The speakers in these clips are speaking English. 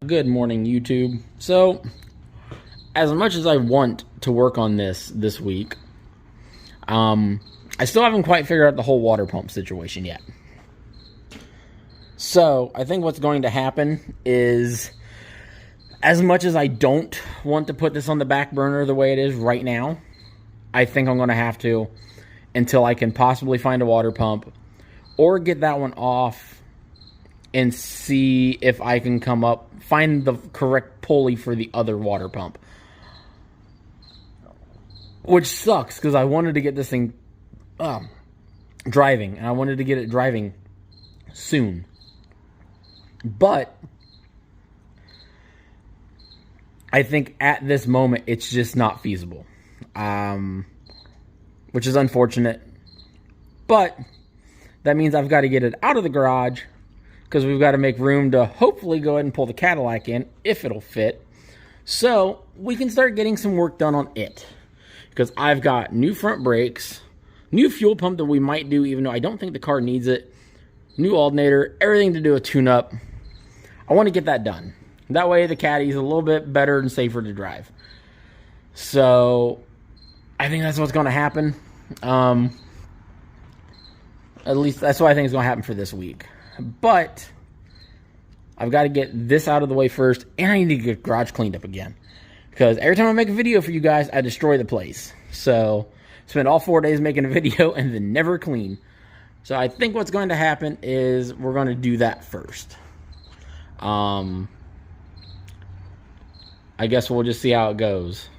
Good morning, YouTube. So, as much as I want to work on this week, I still haven't quite figured out the whole water pump situation yet. So, I think what's going to happen is, as much as I don't want to put this on the back burner the way it is right now, I think I'm going to have to until I can possibly find a water pump or get that one off and see if I can find the correct pulley for the other water pump. Which sucks, because I wanted to get this thing driving, and I wanted to get it driving soon. But I think at this moment, it's just not feasible. Which is unfortunate. But that means I've got to get it out of the garage, because we've got to make room to hopefully go ahead and pull the Cadillac in, if it'll fit. So we can start getting some work done on it. Because I've got new front brakes, new fuel pump that we might do, even though I don't think the car needs it, new alternator, everything to do a tune-up. I want to get that done. That way the Caddy's a little bit better and safer to drive. So I think that's what's going to happen. At least that's what I think is going to happen for this week. But I've got to get this out of the way first, and I need to get garage cleaned up again. Because every time I make a video for you guys, I destroy the place. So, spend all 4 days making a video and then never clean. So, I think what's going to happen is we're going to do that first. I guess we'll just see how it goes.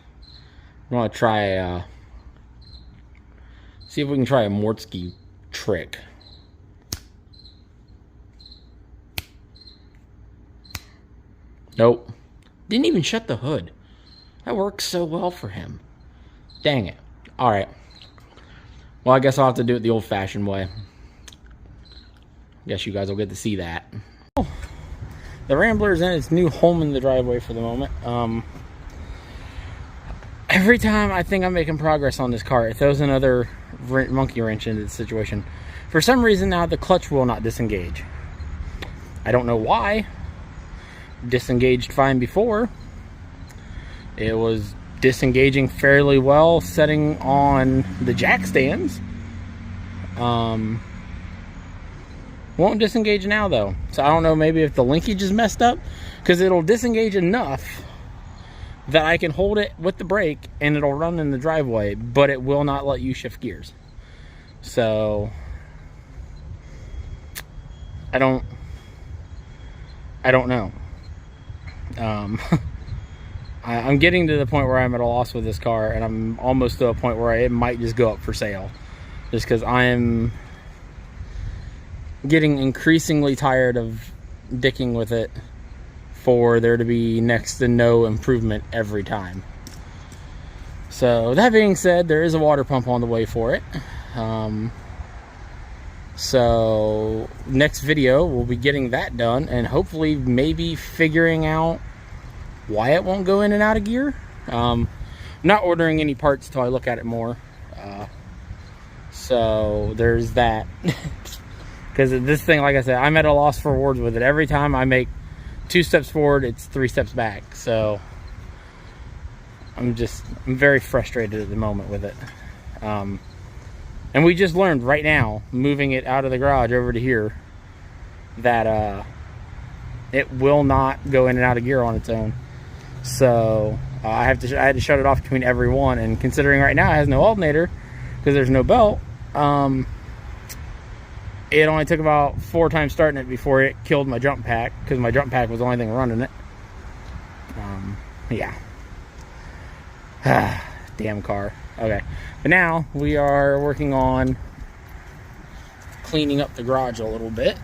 I'm going to try, see if we can try a Mortsky trick. Nope. Didn't even shut the hood. That works so well for him. Dang it. Alright. Well, I guess I'll have to do it the old-fashioned way. Guess you guys will get to see that. Oh, the Rambler's in its new home in the driveway for the moment. Every time I think I'm making progress on this car, it throws another monkey wrench into the situation. For some reason now, the clutch will not disengage. I don't know why. Disengaged fine before. It was disengaging fairly well setting on the jack stands. Won't disengage now though. So I don't know, maybe if the linkage is messed up, because it'll disengage enough that I can hold it with the brake and it'll run in the driveway, but it will not let you shift gears. So I don't know. I'm getting to the point where I'm at a loss with this car, and I'm almost to a point where it might just go up for sale, just because I'm getting increasingly tired of dicking with it for there to be next to no improvement every time. So that being said, there is a water pump on the way for it. So next video we'll be getting that done, and hopefully maybe figuring out why it won't go in and out of gear. I'm not ordering any parts till I look at it more. So there's that. Because this thing, like I said, I'm at a loss for words with it. Every time I make 2 steps forward, it's 3 steps back. So I'm very frustrated at the moment with it. And we just learned right now, moving it out of the garage over to here, that it will not go in and out of gear on its own. So I had to shut it off between every one. And considering right now it has no alternator because there's no belt, it only took about 4 times starting it before it killed my jump pack, because my jump pack was the only thing running it. Yeah. Damn car. Okay, but now we are working on cleaning up the garage a little bit.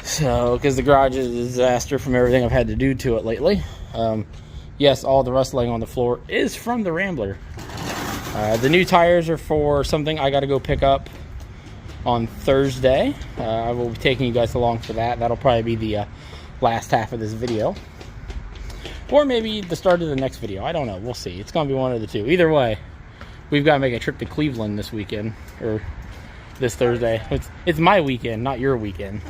So, because the garage is a disaster from everything I've had to do to it lately. Yes, all the rust laying on the floor is from the Rambler. The new tires are for something I got to go pick up on Thursday. I will be taking you guys along for that. That'll probably be the last half of this video. Or maybe the start of the next video. I don't know. We'll see. It's going to be one of the two. Either way, we've got to make a trip to Cleveland this weekend. Or this Thursday. It's my weekend, not your weekend.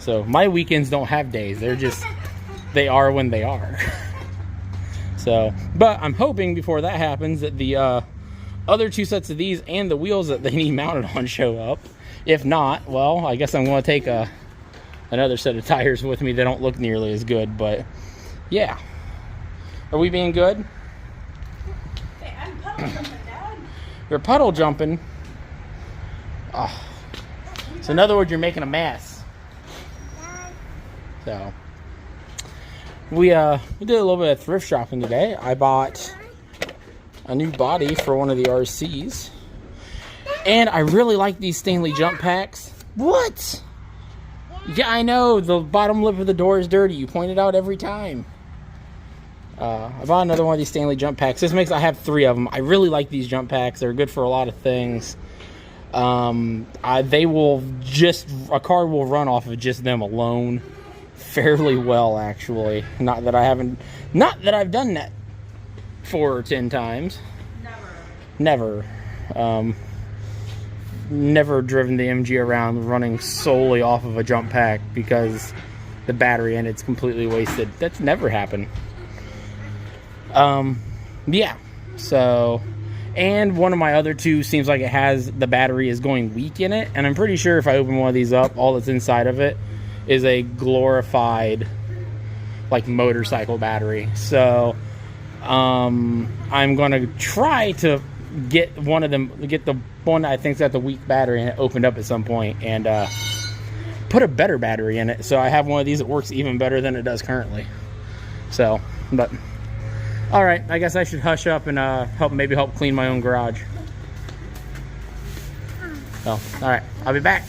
So my weekends don't have days. They are when they are. So, but I'm hoping before that happens that the other 2 sets of these and the wheels that they need mounted on show up. If not, well, I guess I'm going to take another set of tires with me. They don't look nearly as good, but yeah. Are we being good? Hey, I'm puddle jumping, Dad. You're puddle jumping. Oh. So in other words, you're making a mess. So we did a little bit of thrift shopping today. I bought a new body for one of the RCs, and I really like these Stanley jump packs. What? Yeah, I know the bottom lip of the door is dirty. You point it out every time. I bought another one of these Stanley jump packs. I have 3 of them. I really like these jump packs. They're good for a lot of things. A car will run off of just them alone fairly well, actually. Not that I've done that 4 or 10 times. Never. Never driven the MG around running solely off of a jump pack because the battery in it's completely wasted. That's never happened. Yeah. So, and one of my other 2 seems like the battery is going weak in it, and I'm pretty sure if I open one of these up, all that's inside of it is a glorified like motorcycle battery. So I'm gonna try to get one of them, get the one I think's got the weak battery in it opened up at some point, and put a better battery in it, so I have one of these that works even better than it does currently. So, but all right, I guess I should hush up and help clean my own garage. So, all right, I'll be back.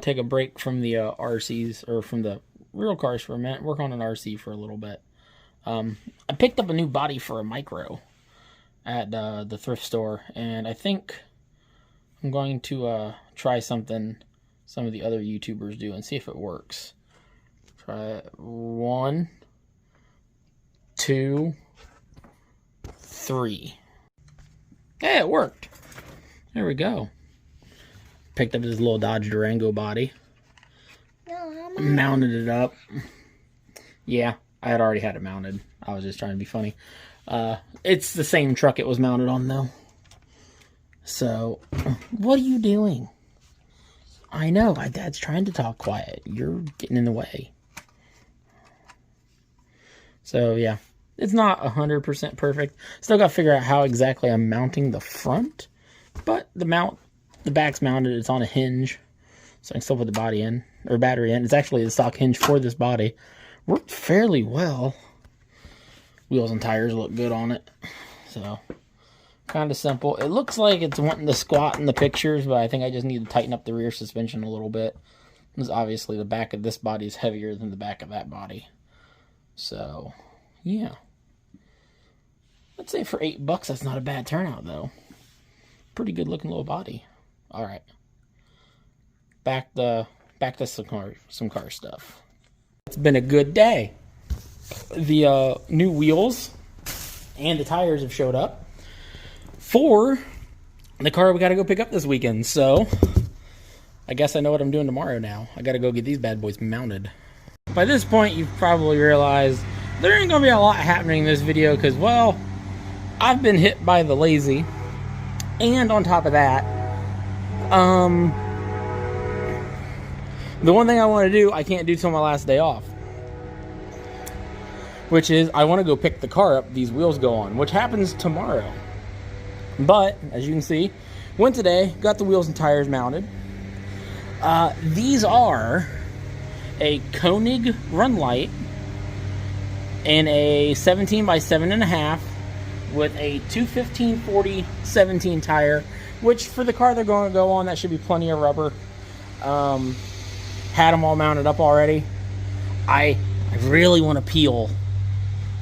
to take a break from the RCs, or from the real cars for a minute, work on an RC for a little bit. I picked up a new body for a micro at the thrift store, and I think I'm going to try something some of the other YouTubers do and see if it works. Try it. 1, 2, 3. Hey, it worked. There we go. Picked up this little Dodge Durango body. Mounted it up. Yeah, I had already had it mounted. I was just trying to be funny. It's the same truck it was mounted on, though. So, what are you doing? I know, my dad's trying to talk quiet. You're getting in the way. So, yeah. It's not 100% perfect. Still got to figure out how exactly I'm mounting the front. But the back's mounted. It's on a hinge. So I can still put the body in, or battery in. It's actually the stock hinge for this body. Worked fairly well. Wheels and tires look good on it. So, kind of simple. It looks like it's wanting to squat in the pictures, but I think I just need to tighten up the rear suspension a little bit. Because obviously the back of this body is heavier than the back of that body. So, yeah. I'd say for $8, that's not a bad turnout, though. Pretty good looking little body. Alright. Back to some car stuff. It's been a good day. The new wheels and the tires have showed up for the car we got to go pick up this weekend. So I guess I know what I'm doing tomorrow now. I got to go get these bad boys mounted. By this point, you've probably realized there ain't going to be a lot happening in this video because, well, I've been hit by the lazy. And on top of that, the one thing I want to do, I can't do till my last day off. Which is, I want to go pick the car up these wheels go on, which happens tomorrow. But, as you can see, went today, got the wheels and tires mounted. These are a Koenig run light in a 17 by 7.5 with a 215/40 17 tire, which for the car they're going to go on, that should be plenty of rubber. Had them all mounted up already. I really want to peel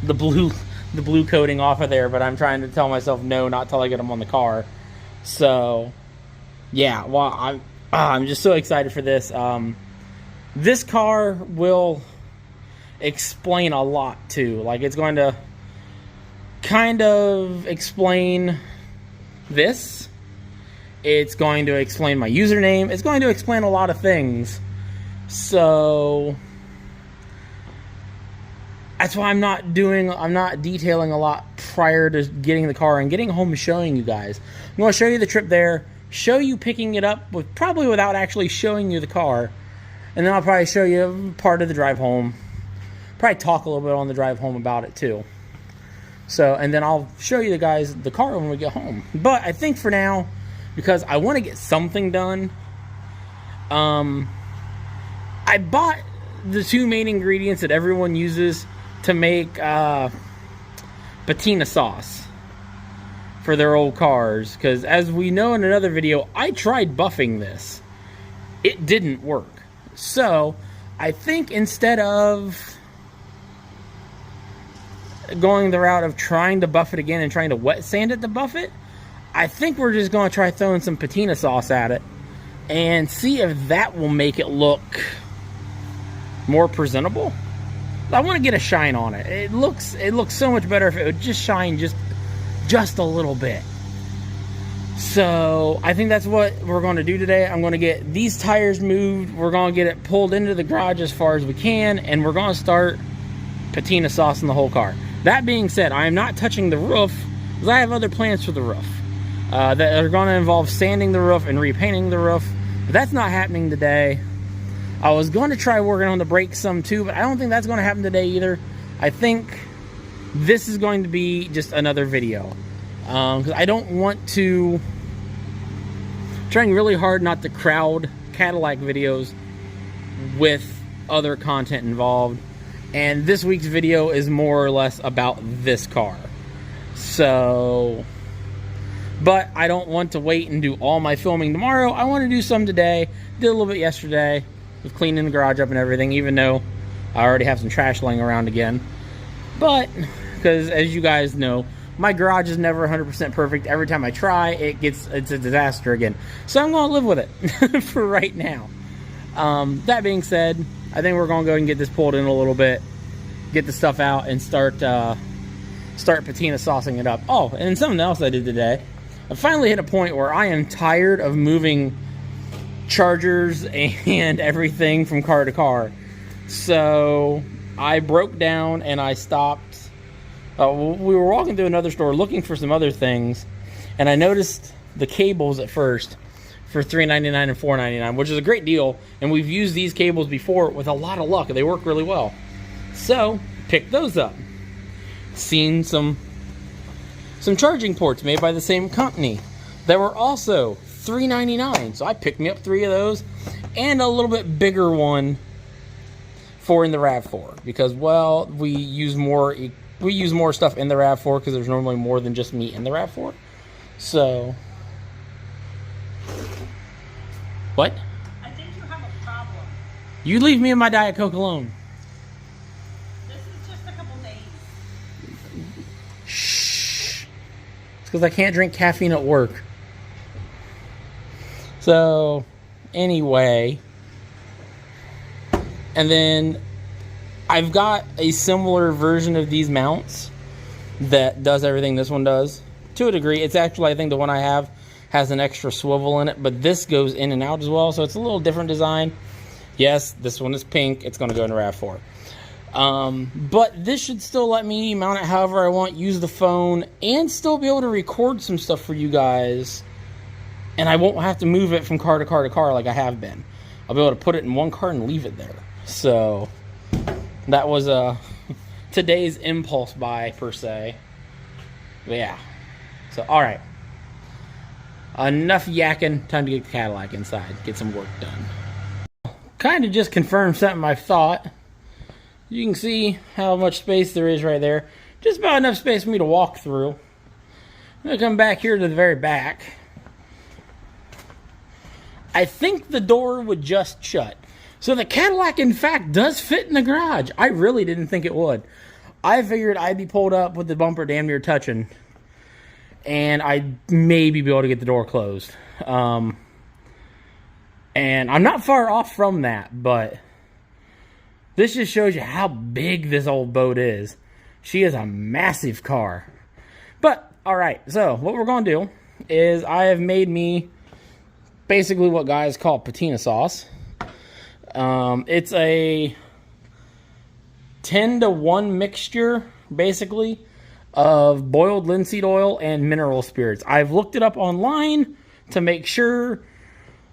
the blue coating off of there, but I'm trying to tell myself no, not till I get them on the car. So, yeah, well, I'm just so excited for this. This car will explain a lot too. Like, it's going to kind of explain this. It's going to explain my username. It's going to explain a lot of things. So that's why I'm not detailing a lot prior to getting the car and getting home and showing you guys. I'm going to show you the trip there, show you picking it up probably without actually showing you the car, and then I'll probably show you part of the drive home. Probably talk a little bit on the drive home about it too. So, and then I'll show you guys the car when we get home. But I think for now, because I want to get something done, I bought the 2 main ingredients that everyone uses to make patina sauce for their old cars. Because as we know in another video, I tried buffing this. It didn't work. So I think instead of going the route of trying to buff it again and trying to wet sand it to buff it, I think we're just going to try throwing some patina sauce at it and see if that will make it look more presentable. I want to get a shine on it. It looks so much better if it would just shine just a little bit. So I think that's what we're going to do today. I'm going to get these tires moved. We're going to get it pulled into the garage as far as we can, and we're going to start patina sauce in the whole car. That being said, I am not touching the roof because I have other plans for the roof that are going to involve sanding the roof and repainting the roof. But that's not happening today. I was going to try working on the brakes some too, but I don't think that's going to happen today either. I think this is going to be just another video. Because I don't want to... trying really hard not to crowd Cadillac videos with other content involved. And this week's video is more or less about this car. So... But I don't want to wait and do all my filming tomorrow. I want to do some today. Did a little bit yesterday with cleaning the garage up and everything, even though I already have some trash laying around again. But, because as you guys know, my garage is never 100% perfect. Every time I try, it's a disaster again. So I'm going to live with it for right now. That being said, I think we're going to go and get this pulled in a little bit, get the stuff out, and start patina saucing it up. Oh, and something else I did today. I finally hit a point where I am tired of moving chargers and everything from car to car. So I broke down and I stopped. We were walking through another store looking for some other things, and I noticed the cables at first for $3.99 and $4.99, which is a great deal, and we've used these cables before with a lot of luck. They work really well. So picked those up. Seen some charging ports made by the same company that were also $3.99. So I picked me up 3 of those and a little bit bigger one for in the RAV4, because, well, we use more stuff in the RAV4 because there's normally more than just me in the RAV4. So, what? I think you have a problem. You leave me and my Diet Coke alone. This is just a couple days. Shh. It's because I can't drink caffeine at work. So, anyway. And then I've got a similar version of these mounts that does everything this one does. To a degree. It's actually, I think the one I have has an extra swivel in it, but this goes in and out as well, so it's a little different design. Yes, this one is pink. It's going to go in RAV4. But this should still let me mount it however I want, use the phone, and still be able to record some stuff for you guys. And I won't have to move it from car to car to car like I have been. I'll be able to put it in one car and leave it there. So that was today's impulse buy, per se. But yeah. So, alright. Enough yakking. Time to get the Cadillac inside. Get some work done. Kind of just confirmed something I thought. You can see how much space there is right there. Just about enough space for me to walk through. I'm going to come back here to the very back. I think the door would just shut. So the Cadillac, in fact, does fit in the garage. I really didn't think it would. I figured I'd be pulled up with the bumper damn near touching, and I'd maybe be able to get the door closed. And I'm not far off from that, but this just shows you how big this old boat is. She is a massive car. But, alright, so what we're going to do is I have made me basically what guys call patina sauce. It's a 10-to-1 mixture, basically, of boiled linseed oil and mineral spirits. I've looked it up online to make sure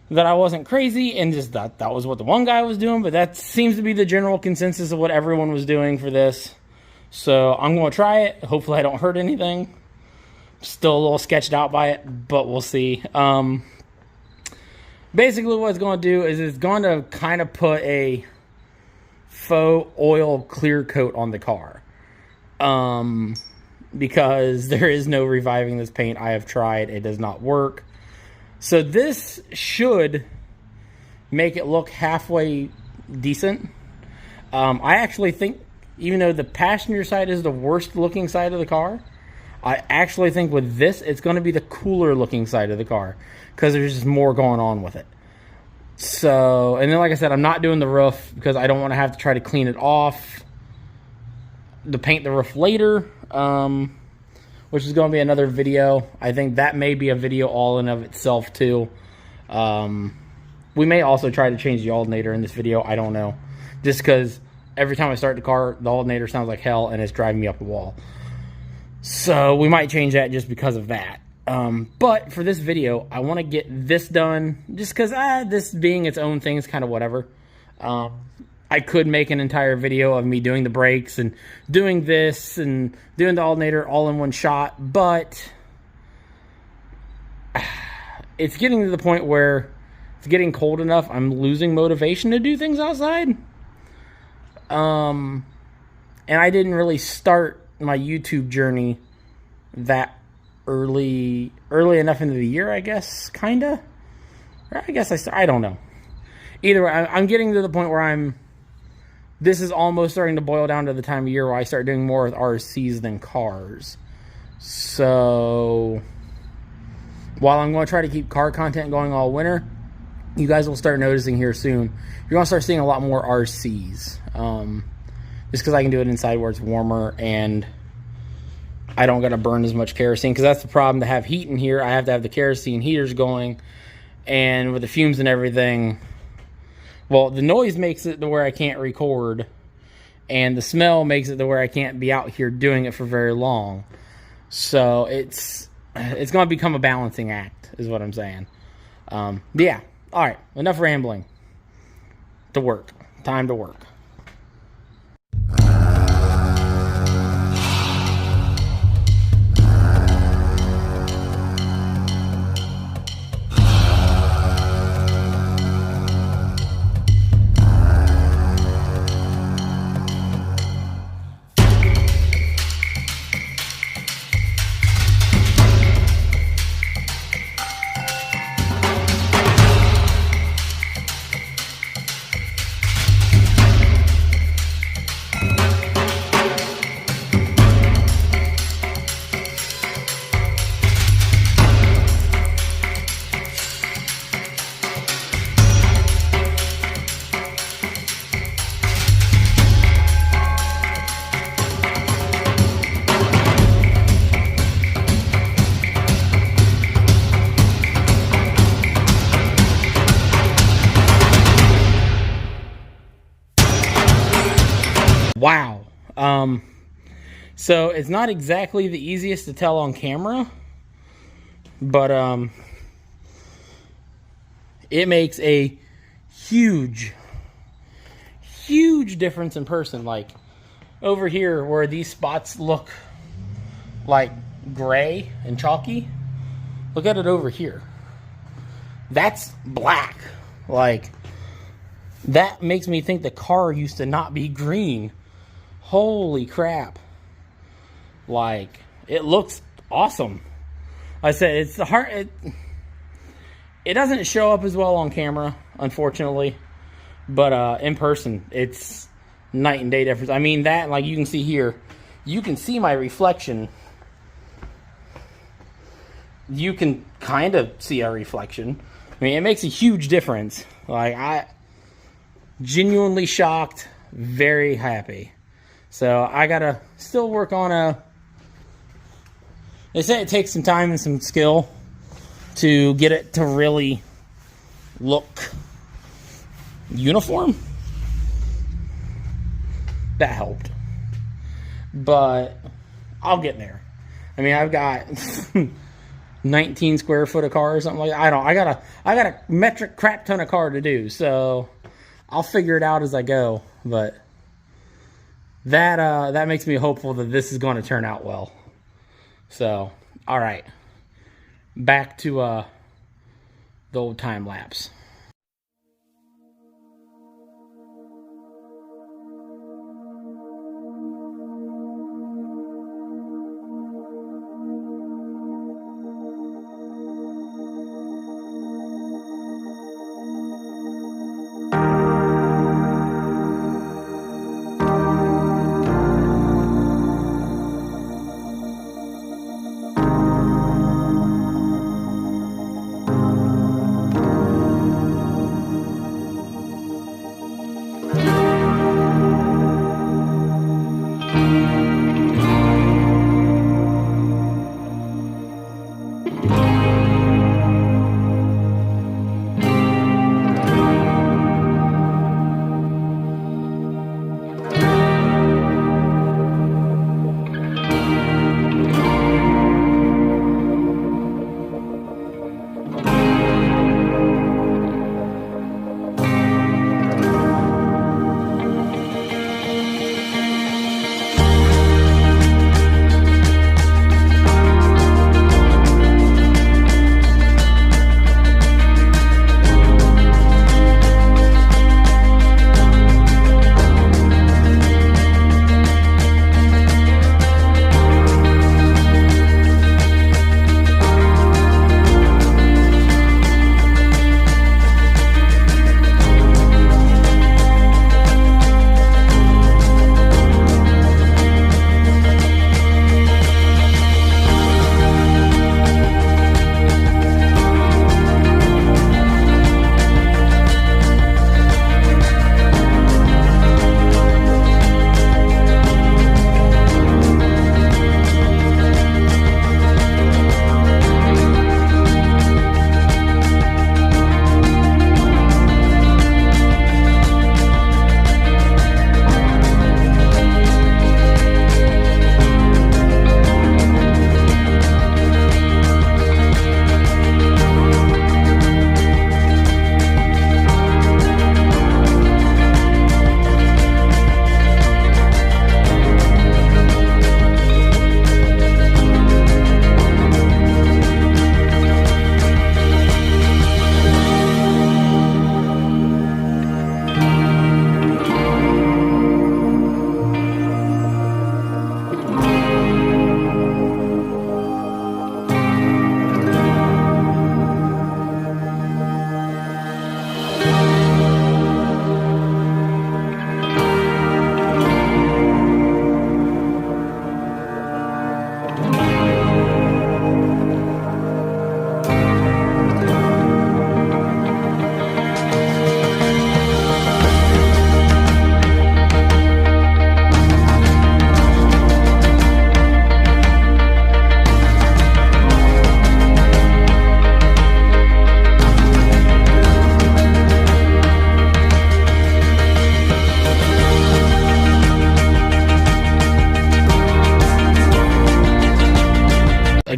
that I wasn't crazy, and just that was what the one guy was doing, but that seems to be the general consensus of what everyone was doing for this. So I'm going to try it. Hopefully I don't hurt anything. Still a little sketched out by it, but we'll see. Basically what it's going to do is it's going to kind of put a faux oil clear coat on the car. Because there is no reviving this paint. I have tried. It does not work. So this should make it look halfway decent. I actually think, even though the passenger side is the worst looking side of the car, I actually think with this, it's going to be the cooler looking side of the car, because there's just more going on with it. So, and then like I said, I'm not doing the roof because I don't want to have to try to clean it off to paint the roof later, which is going to be another video. I think that may be a video all in of itself too. We may also try to change the alternator in this video. I don't know. Just because every time I start the car, the alternator sounds like hell and it's driving me up the wall. So we might change that just because of that. But for this video, I want to get this done just because this being its own thing is kind of whatever. I could make an entire video of me doing the brakes and doing this and doing the alternator all in one shot, but it's getting to the point where it's getting cold enough, I'm losing motivation to do things outside. And I didn't really start my YouTube journey that early early enough into the year, I guess, kinda. Or I guess I don't know. Either way, I'm getting to the point where this is almost starting to boil down to the time of year where I start doing more with RCs than cars. So while I'm going to try to keep car content going all winter, you guys will start noticing here soon, you're going to start seeing a lot more RCs. Just because I can do it inside where it's warmer and I don't got to burn as much kerosene. Because that's the problem, to have heat in here, I have to have the kerosene heaters going. And with the fumes and everything, well, the noise makes it to where I can't record. And the smell makes it to where I can't be out here doing it for very long. So it's going to become a balancing act, is what I'm saying. Yeah. All right. Enough rambling. To work. Time to work. Wow. So it's not exactly the easiest to tell on camera, but it makes a huge difference in person. Like over here where these spots look like gray and chalky, look at it over here. That's black. Like, that makes me think the car used to not be green. Holy crap. Like, it looks awesome. Like I said, it's the hard. It doesn't show up as well on camera, unfortunately. But in person, it's night and day difference. I mean, that, like you can see here, you can see my reflection. You can kind of see a reflection. I mean, it makes a huge difference. Like, I genuinely shocked, very happy. So I gotta still work on they say it takes some time and some skill to get it to really look uniform. That helped. But I'll get there. I mean, I've got 19 square foot of car or something like that. I got a metric crap ton of car to do, so I'll figure it out as I go. But that makes me hopeful that this is going to turn out well. So, all right, back to the old time lapse.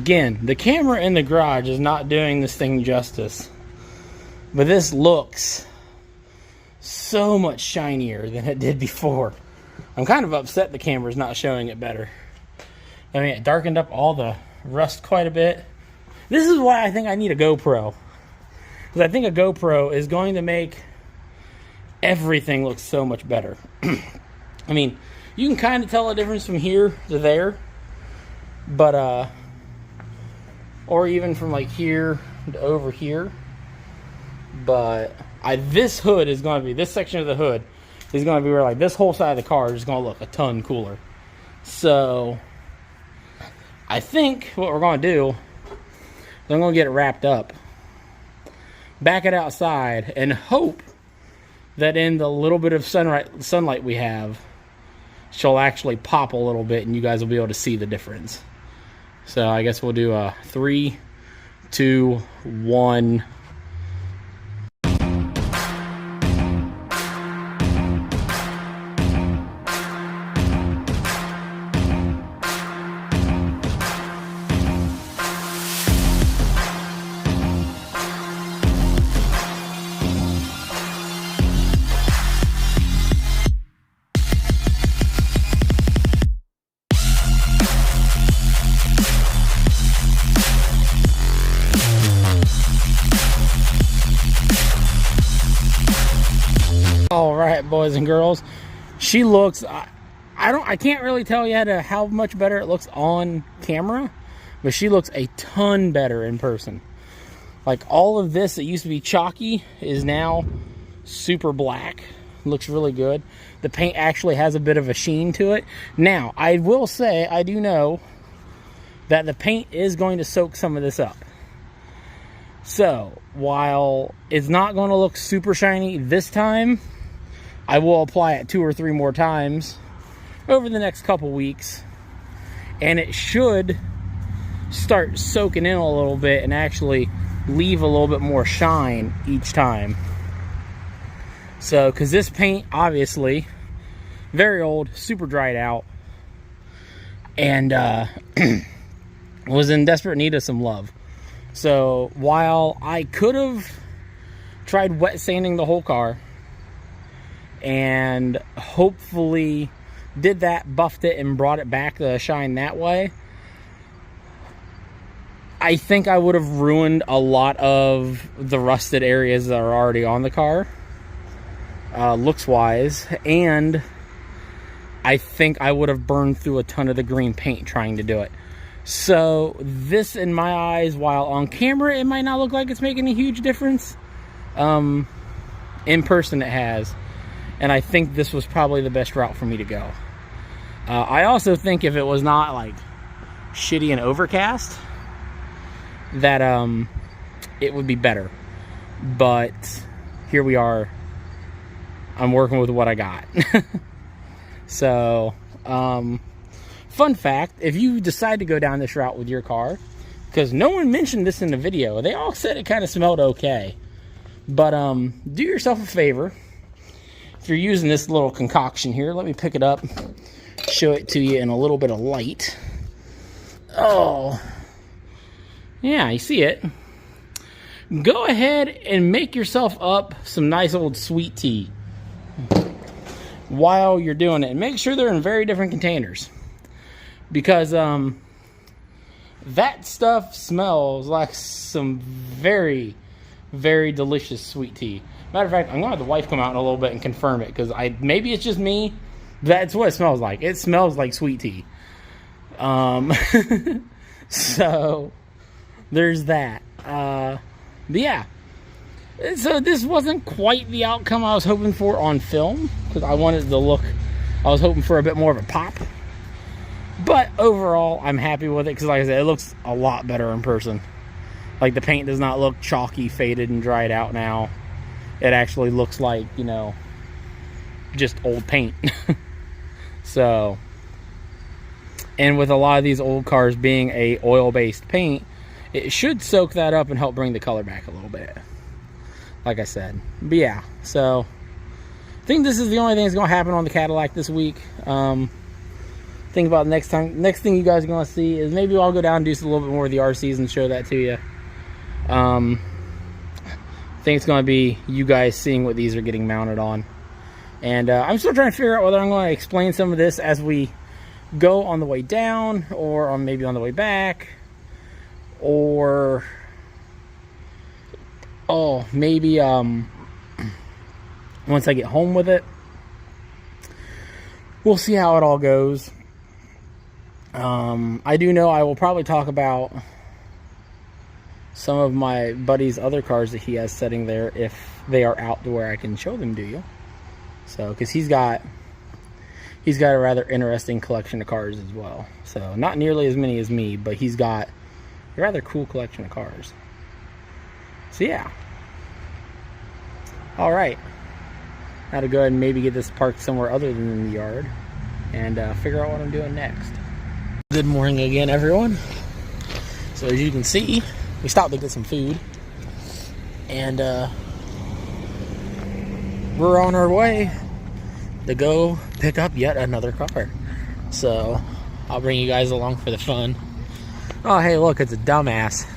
again, the camera in the garage is not doing this thing justice. But this looks so much shinier than it did before. I'm kind of upset the camera's not showing it better. I mean, it darkened up all the rust quite a bit. This is why I think I need a GoPro. Because I think a GoPro is going to make everything look so much better. I mean, you can kind of tell the difference from here to there. But, or even from like here to over here. But this hood is going to be, this section of the hood is going to be where like this whole side of the car is going to look a ton cooler. So I think what we're going to do is I'm going to get it wrapped up, back it outside, and hope that in the little bit of sunlight we have, she'll actually pop a little bit and you guys will be able to see the difference. So I guess we'll do a 3, 2, 1. All right, boys and girls, she looks, I can't really tell you how much better it looks on camera, but she looks a ton better in person. Like all of this that used to be chalky is now super black. Looks really good. The paint actually has a bit of a sheen to it. Now, I will say, I do know that the paint is going to soak some of this up. So, while it's not going to look super shiny this time, I will apply it 2 or 3 more times over the next couple weeks, and it should start soaking in a little bit and actually leave a little bit more shine each time. So, because this paint, obviously, very old, super dried out, and was in desperate need of some love. So, while I could have tried wet sanding the whole car, and hopefully did that, buffed it, and brought it back to shine that way, I think I would have ruined a lot of the rusted areas that are already on the car, looks wise, and I think I would have burned through a ton of the green paint trying to do it. So this, in my eyes, while on camera it might not look like it's making a huge difference, in person it has. And I think this was probably the best route for me to go. I also think if it was not like shitty and overcast, that it would be better. But here we are. I'm working with what I got. So, fun fact, if you decide to go down this route with your car, because no one mentioned this in the video, they all said it kind of smelled okay. But do yourself a favor. If you're using this little concoction here, let me pick it up, show it to you in a little bit of light. Oh, yeah, you see it. Go ahead and make yourself up some nice old sweet tea while you're doing it. And make sure they're in very different containers, because that stuff smells like some very, very delicious sweet tea. Matter of fact, I'm going to have the wife come out in a little bit and confirm it, because maybe it's just me, but that's what it smells like. It smells like sweet tea. So, there's that. But yeah. So this wasn't quite the outcome I was hoping for on film, because I wanted the look, I was hoping for a bit more of a pop. But overall, I'm happy with it, because like I said, it looks a lot better in person. Like, the paint does not look chalky, faded, and dried out now. It actually looks like, you know, just old paint. So, and with a lot of these old cars being a oil-based paint, it should soak that up and help bring the color back a little bit, like I said. But yeah, so I think this is the only thing that's going to happen on the Cadillac this week. think about next thing you guys are going to see is maybe I'll go down and do a little bit more of the RCs and show that to you. I think it's going to be you guys seeing what these are getting mounted on. And I'm still trying to figure out whether I'm going to explain some of this as we go on the way down, or maybe on the way back, or maybe once I get home with it. We'll see how it all goes. I do know I will probably talk about some of my buddy's other cars that he has sitting there if they are out to where I can show them to you. So, because he's got a rather interesting collection of cars as well. So, not nearly as many as me, but he's got a rather cool collection of cars. So, yeah. All right. Now to go ahead and maybe get this parked somewhere other than in the yard and figure out what I'm doing next. Good morning again, everyone. So as you can see, we stopped to get some food, and we're on our way to go pick up yet another car. So I'll bring you guys along for the fun. Oh, hey, look, it's a dumbass.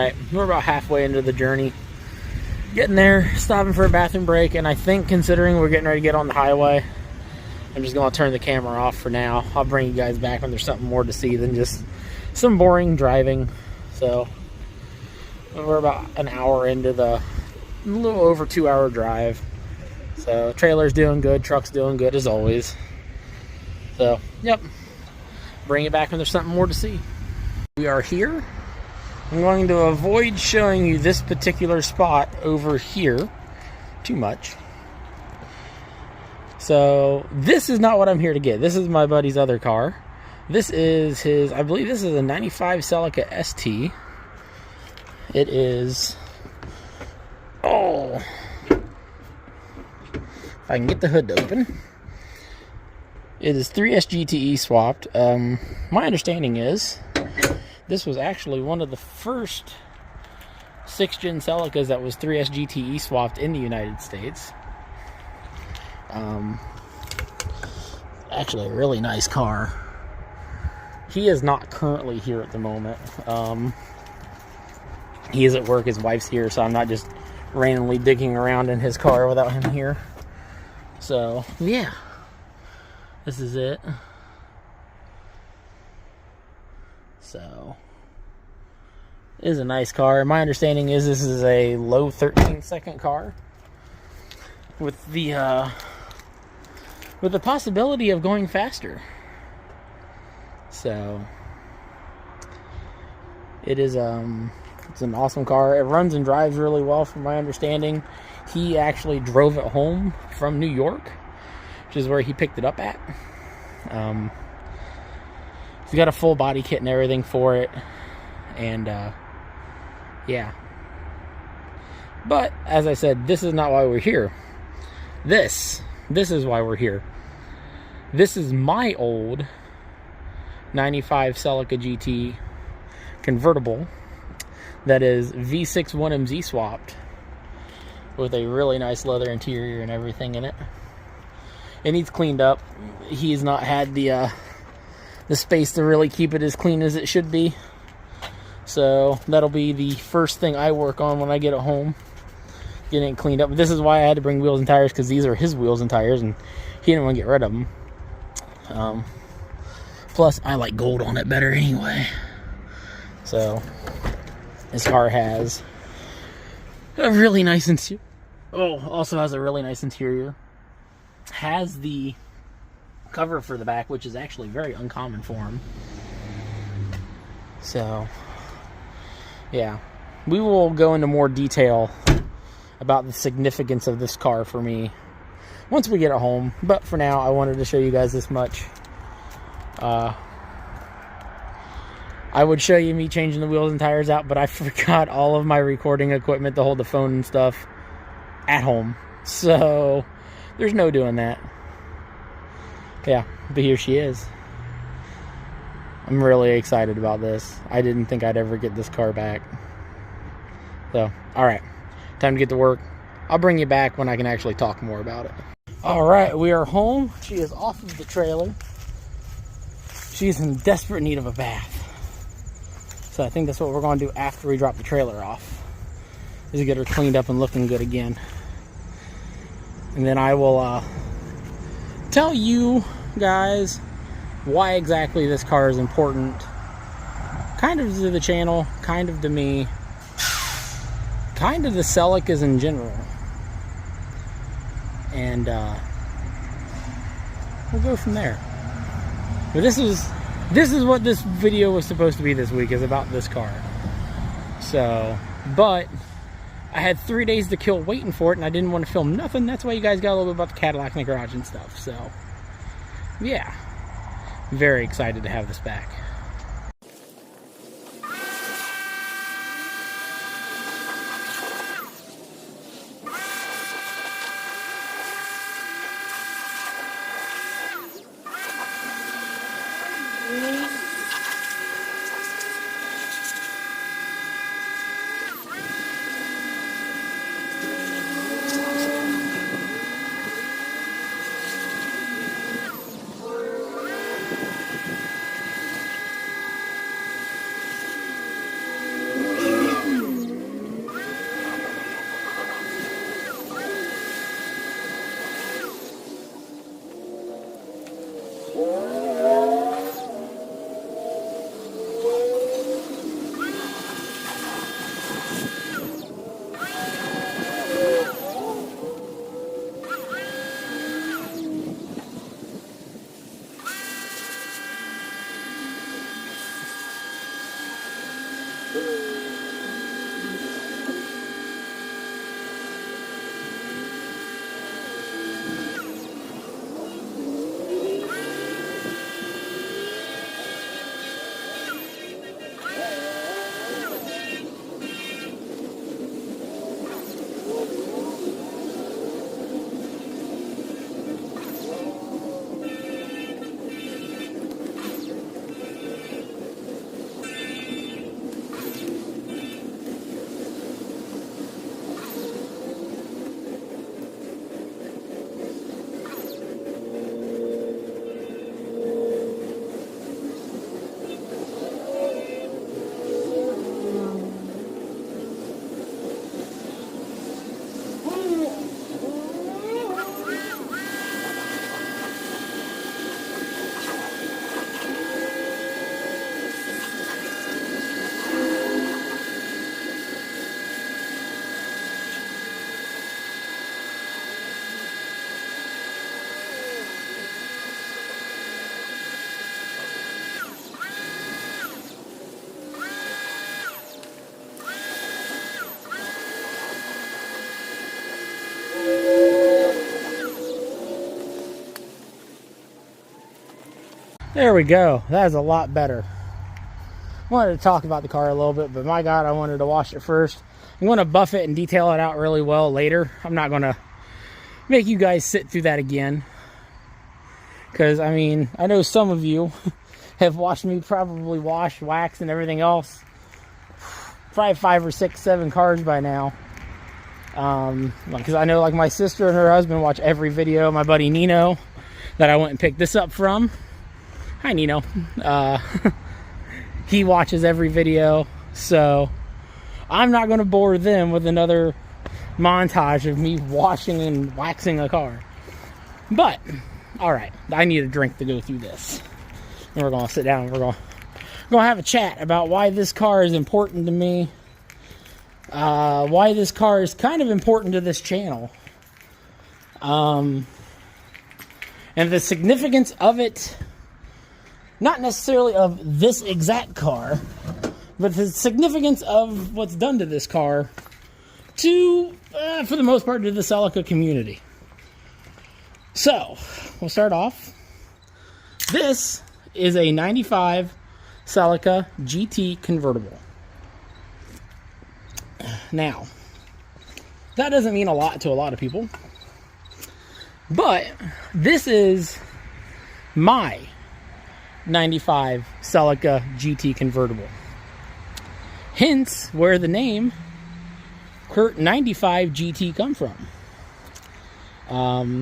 Alright, we're about halfway into the journey. Getting there, stopping for a bathroom break, and I think considering we're getting ready to get on the highway, I'm just going to turn the camera off for now. I'll bring you guys back when there's something more to see than just some boring driving. So, we're about an hour into the a little over 2-hour drive. So, trailer's doing good, truck's doing good as always. So, yep. Bring it back when there's something more to see. We are here. I'm going to avoid showing you this particular spot over here too much. So this is not what I'm here to get. This is my buddy's other car. This is his, I believe this is a 95 Celica ST. It is, oh, if I can get the hood open. It is 3S GTE swapped. My understanding is this was actually one of the first 6th gen Celicas that was 3S GTE swapped in the United States. Actually a really nice car. He is not currently here at the moment. He is at work, his wife's here, so I'm not just randomly digging around in his car without him here. So, yeah. This is it. So, it is a nice car. My understanding is this is a low 13-second car with the possibility of going faster. So, it is it's an awesome car. It runs and drives really well, from my understanding. He actually drove it home from New York, which is where he picked it up at. He's got a full body kit and everything for it, and yeah. But as I said, this is not why we're here. This is why we're here. This is my old 95 Celica GT convertible that is V6 1MZ swapped with a really nice leather interior and everything in it. It needs cleaned up. He's not had the space to really keep it as clean as it should be. So that'll be the first thing I work on when I get it home, getting it cleaned up. This is why I had to bring wheels and tires, because these are his wheels and tires, and he didn't want to get rid of them. Plus, I like gold on it better anyway. So this car has a really nice interior. Oh, also has a really nice interior. Has the cover for the back, which is actually very uncommon for him. So, yeah. We will go into more detail about the significance of this car for me once we get it home. But for now, I wanted to show you guys this much. I would show you me changing the wheels and tires out, but I forgot all of my recording equipment to hold the phone and stuff at home. So, there's no doing that. Yeah, but here she is. I'm really excited about this. I didn't think I'd ever get this car back. So, alright. Time to get to work. I'll bring you back when I can actually talk more about it. Alright, we are home. She is off of the trailer. She's in desperate need of a bath. So I think that's what we're going to do after we drop the trailer off, is to get her cleaned up and looking good again. And then I will tell you guys why exactly this car is important, kind of to the channel, kind of to me, kind of the Celicas in general. And we'll go from there. But this is what this video was supposed to be this week, is about this car. So, but I had 3 days to kill waiting for it, and I didn't want to film nothing. That's why you guys got a little bit about the Cadillac in the garage and stuff. So, yeah. Very excited to have this back. There we go. That is a lot better. I wanted to talk about the car a little bit, but my God, I wanted to wash it first. I'm going to buff it and detail it out really well later. I'm not going to make you guys sit through that again. Because, I mean, I know some of you have watched me probably wash, wax, and everything else. Probably 5 or 6, 7 cars by now. Because I know, like, my sister and her husband watch every video. My buddy Nino, that I went and picked this up from. Hi, Nino. He watches every video. So, I'm not going to bore them with another montage of me washing and waxing a car. But, alright. I need a drink to go through this. And we're going to sit down and we're going to have a chat about why this car is important to me. Why this car is kind of important to this channel. And the significance of it, not necessarily of this exact car, but the significance of what's done to this car to, for the most part, to the Celica community. So, we'll start off. This is a 95 Celica GT convertible. Now, that doesn't mean a lot to a lot of people, but this is my 95 Celica GT convertible. Hence, where the name Kurt 95 GT come from.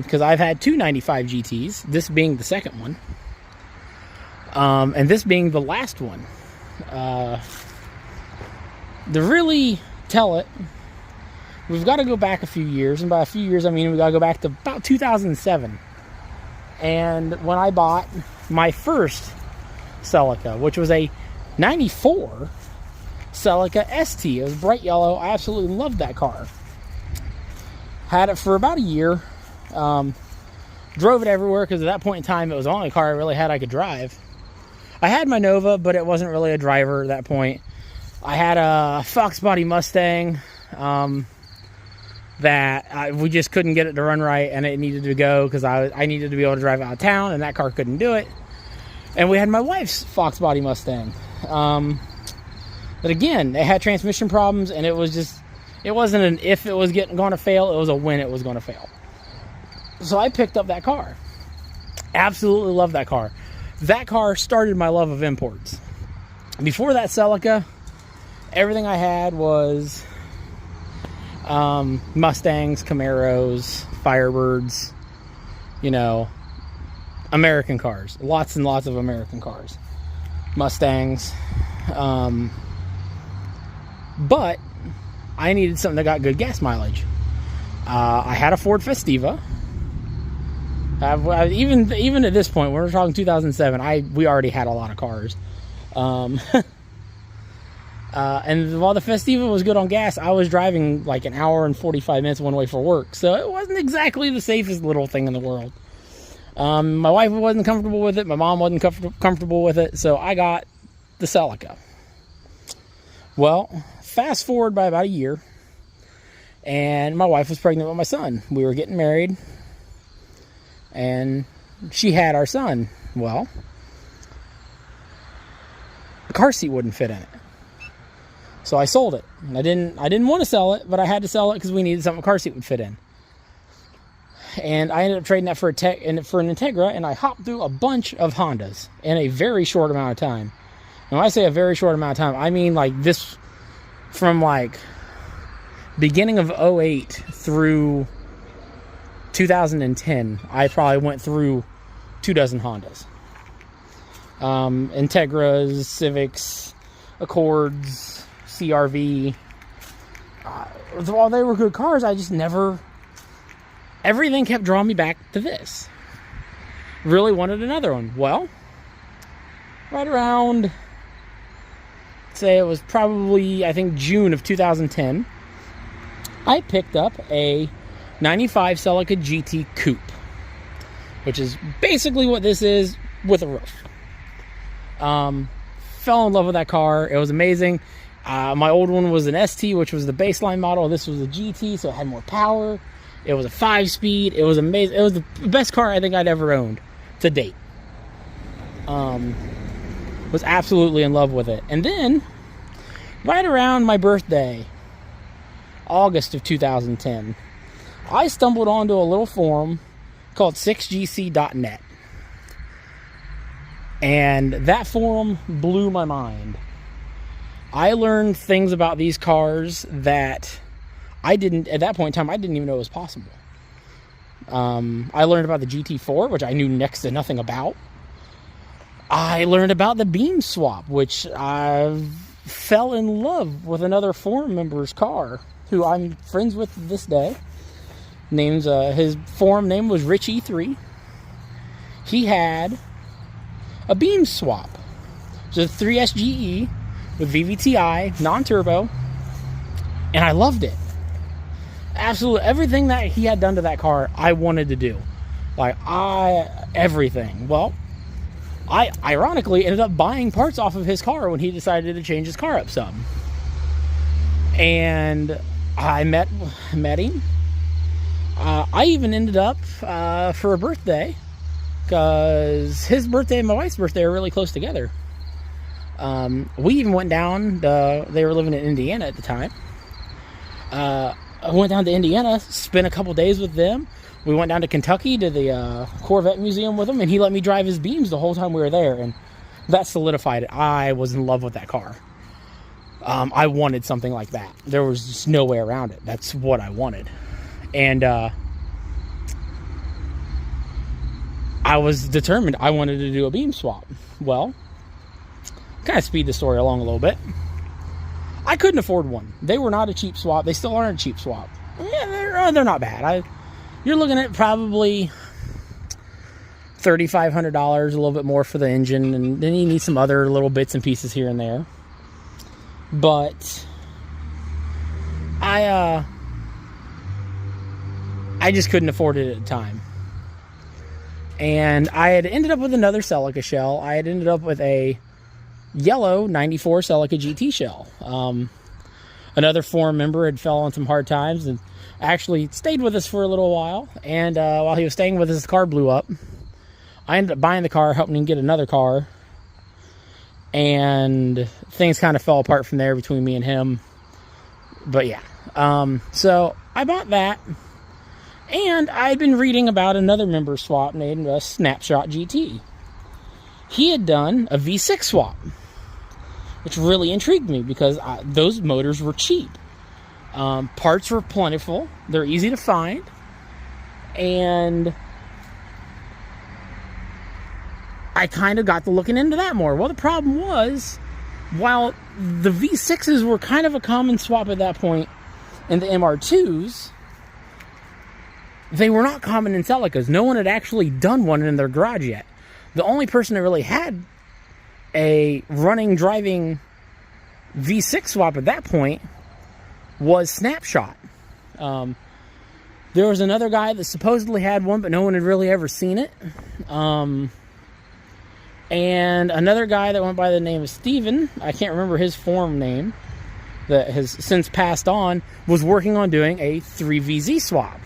Because I've had two 95 GTs, this being the second one, and this being the last one. To really tell it, we've got to go back a few years, and by a few years I mean we got to go back to about 2007. And when I bought my first Celica, which was a 94 Celica ST. It was bright yellow. I absolutely loved that car. Had it for about a year. Drove it everywhere because at that point in time it was the only car I really had I could drive. I had my Nova, but it wasn't really a driver at that point. I had a Fox body Mustang that we just couldn't get it to run right, and it needed to go because I needed to be able to drive out of town, and that car couldn't do it. And we had my wife's Fox body Mustang. But again, it had transmission problems, and it was just, it wasn't an if it was going to fail, it was a when it was going to fail. So I picked up that car. Absolutely love that car. That car started my love of imports. Before that Celica, everything I had was Mustangs, Camaros, Firebirds, you know, American cars. Lots and lots of American cars. Mustangs. But I needed something that got good gas mileage. I had a Ford Festiva. Even at this point, when we're talking 2007, we already had a lot of cars. And while the Festiva was good on gas, I was driving like an hour and 45 minutes one way for work. So it wasn't exactly the safest little thing in the world. My wife wasn't comfortable with it. My mom wasn't comfortable with it. So I got the Celica. Well, fast forward by about a year, and my wife was pregnant with my son. We were getting married, and she had our son. Well, the car seat wouldn't fit in it. So I sold it. And I didn't want to sell it, but I had to sell it because we needed something a car seat would fit in. And I ended up trading that for an Integra, and I hopped through a bunch of Hondas in a very short amount of time. And when I say a very short amount of time, I mean like this, from like beginning of 08 through 2010, I probably went through 24 Hondas. Integras, Civics, Accords, CRV. While they were good cars, I just never... Everything kept drawing me back to this. Really wanted another one. Well, right around, say it was probably, I think, June of 2010, I picked up a 95 Celica GT Coupe, which is basically what this is with a roof. Fell in love with that car. It was amazing. My old one was an ST, which was the baseline model. This was a GT, so it had more power. It was a 5-speed. It was amazing. It was the best car I think I'd ever owned to date. Was absolutely in love with it. And then, right around my birthday, August of 2010, I stumbled onto a little forum called 6gc.net. And that forum blew my mind. I learned things about these cars that at that point in time, I didn't even know it was possible. I learned about the GT4, which I knew next to nothing about. I learned about the beam swap, which I fell in love with another forum member's car, who I'm friends with to this day. His forum name was Rich3. He had a beam swap. It was a 3SGE with VVTi, non-turbo, and I loved it. Absolutely everything that he had done to that car, I wanted to do. Everything. Well, I ironically ended up buying parts off of his car when he decided to change his car up some. And I met him. I even ended up, for a birthday, because his birthday and my wife's birthday are really close together. We even went down, they were living in Indiana at the time. I went down to Indiana, spent a couple days with them. We went down to Kentucky to the Corvette Museum with him, and he let me drive his beams the whole time we were there, and that solidified it. I was in love with that car. I wanted something like that. There was just no way around it. That's what I wanted. And I was determined I wanted to do a beam swap. Well, kind of speed the story along a little bit. I couldn't afford one. They were not a cheap swap. They still aren't a cheap swap. Yeah, they're not bad. You're looking at probably $3,500, a little bit more for the engine, and then you need some other little bits and pieces here and there. But I just couldn't afford it at the time. And I had ended up with another Celica shell. I had ended up with a yellow 94 Celica GT shell. Another forum member had fell on some hard times and actually stayed with us for a little while. And while he was staying with us, his car blew up. I ended up buying the car, helping him get another car. And things kind of fell apart from there between me and him. But yeah. So I bought that. And I'd been reading about another member swap named Snapshot GT. He had done a V6 swap, which really intrigued me because those motors were cheap. Parts were plentiful. They're easy to find. And I kind of got to looking into that more. Well, the problem was, while the V6s were kind of a common swap at that point, and the MR2s, they were not common in Celicas. No one had actually done one in their garage yet. The only person that really had a running, driving V6 swap at that point was Snapshot. There was another guy that supposedly had one, but no one had really ever seen it. And another guy that went by the name of Steven, I can't remember his forum name, that has since passed on, was working on doing a 3VZ swap.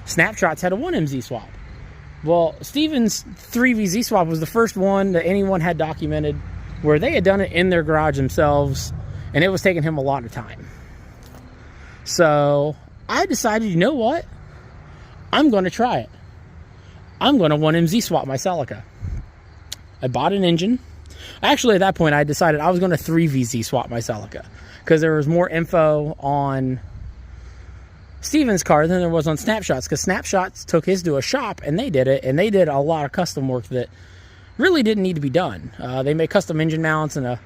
Snapshot's had a 1MZ swap. Well, Steven's 3VZ swap was the first one that anyone had documented where they had done it in their garage themselves, and it was taking him a lot of time. So I decided, you know what? I'm going to try it. I'm going to 1MZ swap my Celica. I bought an engine. Actually, at that point, I decided I was going to 3VZ swap my Celica because there was more info on Steven's car than there was on Snapshot's, because Snapshots took his to a shop and they did it, and they did a lot of custom work that really didn't need to be done. They made custom engine mounts, and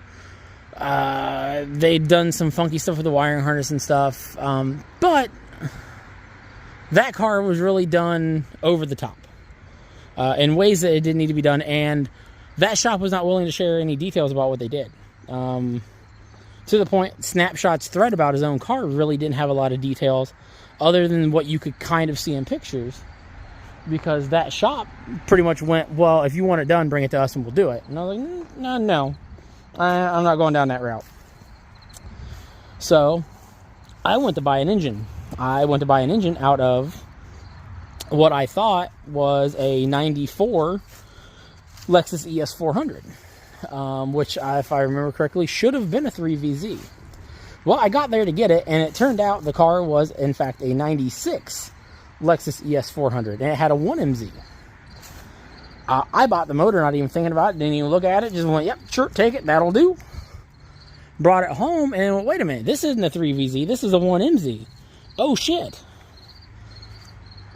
they'd done some funky stuff with the wiring harness and stuff, but that car was really done over the top in ways that it didn't need to be done, and that shop was not willing to share any details about what they did. To the point, Snapshot's thread about his own car really didn't have a lot of details other than what you could kind of see in pictures, because that shop pretty much went, well, if you want it done, bring it to us and we'll do it. And I was like, no, I'm not going down that route. So I went to buy an engine. I went to buy an engine out of what I thought was a 94 Lexus ES400, which, if I remember correctly, should have been a 3VZ. Well, I got there to get it, and it turned out the car was, in fact, a 96 Lexus ES400, and it had a 1MZ. I bought the motor, not even thinking about it, didn't even look at it, just went, yep, sure, take it, that'll do. Brought it home, and went, wait a minute, this isn't a 3VZ, this is a 1MZ. Oh, shit.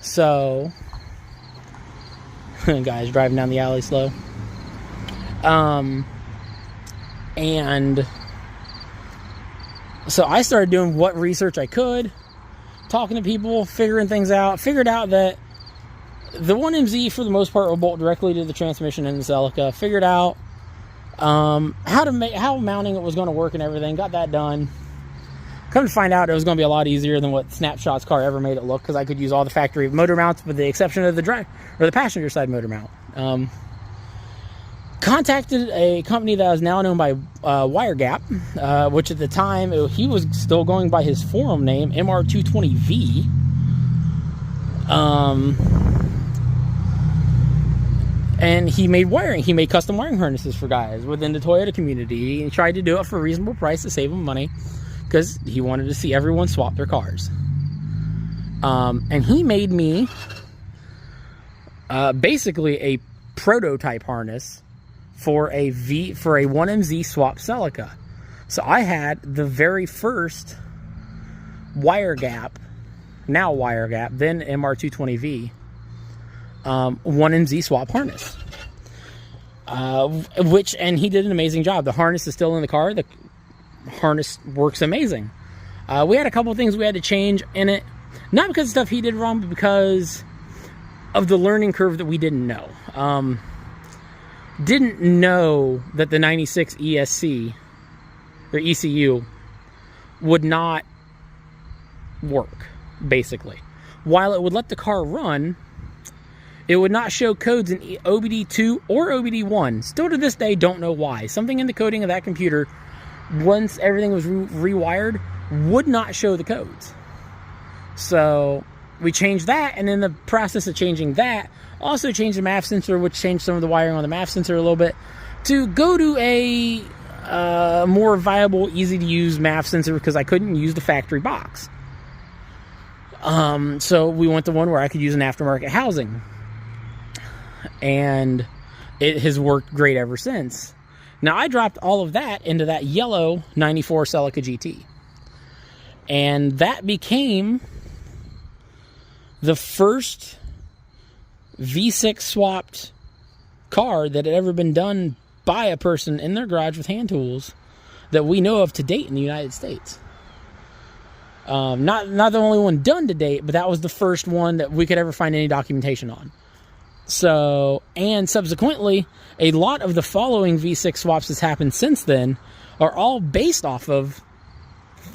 So, guys driving down the alley slow. And so I started doing what research I could, talking to people, figuring things out, figured out that the 1MZ for the most part will bolt directly to the transmission in the Celica, figured out how mounting it was going to work and everything, got that done. Come to find out, it was going to be a lot easier than what Snapshot's car ever made it look, because I could use all the factory motor mounts with the exception of the passenger side motor mount. Contacted a company that is now known by WireGap, which at the time he was still going by his forum name, MR220V. And he made wiring. He made custom wiring harnesses for guys within the Toyota community. He tried to do it for a reasonable price to save him money, because he wanted to see everyone swap their cars. And he made me basically a prototype harness for a 1MZ swap Celica. So I had the very first WireGap, now WireGap, then MR220V, 1MZ swap harness. And he did an amazing job. The harness is still in the car. The harness works amazing. We had a couple of things we had to change in it, not because of stuff he did wrong, but because of the learning curve that we didn't know. Didn't know that the 96 ESC or ECU would not work, basically. While it would let the car run, it would not show codes in OBD2 or OBD1. Still to this day, don't know why. Something in the coding of that computer, once everything was rewired, would not show the codes. So we changed that, and in the process of changing that, also changed the MAF sensor, which changed some of the wiring on the MAF sensor a little bit, to go to a more viable, easy-to-use MAF sensor, because I couldn't use the factory box. So we went to one where I could use an aftermarket housing. And it has worked great ever since. Now, I dropped all of that into that yellow 94 Celica GT. And that became the first V6 swapped car that had ever been done by a person in their garage with hand tools that we know of to date in the United States. Not the only one done to date, but that was the first one that we could ever find any documentation on. So, and subsequently, a lot of the following V6 swaps that's happened since then are all based off of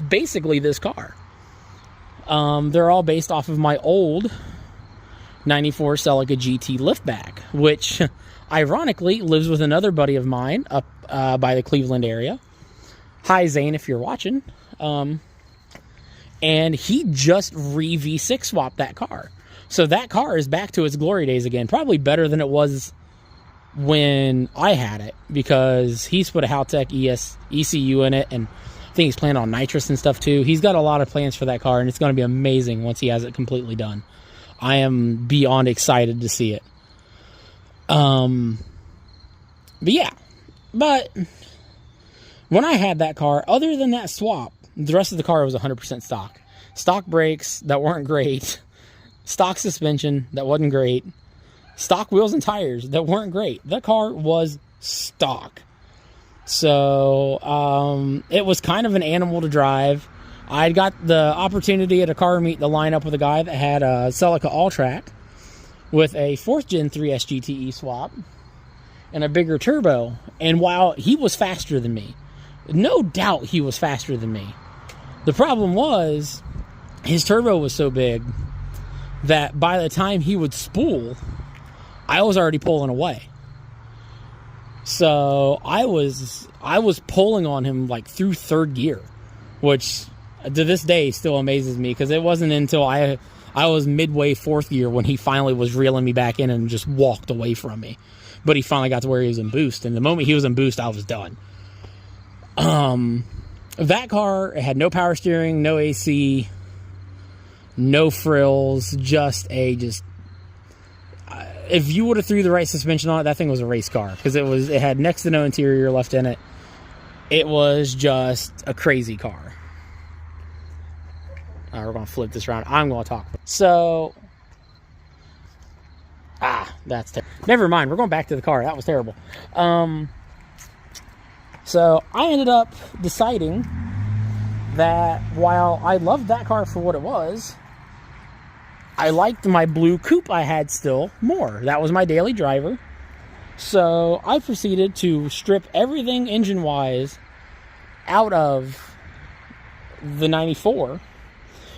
basically this car. They're all based off of my old 94 Celica GT liftback, which ironically lives with another buddy of mine up by the Cleveland area. Hi, Zane, if you're watching. And he just V6 swapped that car. So that car is back to its glory days again. Probably better than it was when I had it, because he's put a Haltech ECU in it, and I think he's planning on nitrous and stuff too. He's got a lot of plans for that car, and it's going to be amazing once he has it completely done. I am beyond excited to see it. But yeah. But when I had that car, other than that swap, the rest of the car was 100% stock. Stock brakes that weren't great. Stock suspension that wasn't great. Stock wheels and tires that weren't great. The car was stock. So, it was kind of an animal to drive. I got the opportunity at a car meet to line up with a guy that had a Celica All-Track with a 4th Gen 3S GTE swap and a bigger turbo. And while he was faster than me, no doubt he was faster than me, the problem was his turbo was so big that by the time he would spool, I was already pulling away. So I was pulling on him like through 3rd gear, which to this day still amazes me, because it wasn't until I was midway 4th gear when he finally was reeling me back in and just walked away from me. but he finally got to where he was in boost. And the moment he was in boost, I was done. That car, it had no power steering, no AC, no frills, if you would have threw the right suspension on it, that thing was a race car, because it had next to no interior left in it. It was just a crazy car. We're going to flip this around. I'm going to talk. So, that's terrible. Never mind. We're going back to the car. That was terrible. So, I ended up deciding that while I loved that car for what it was, I liked my blue coupe I had still more. That was my daily driver. So, I proceeded to strip everything engine-wise out of the 94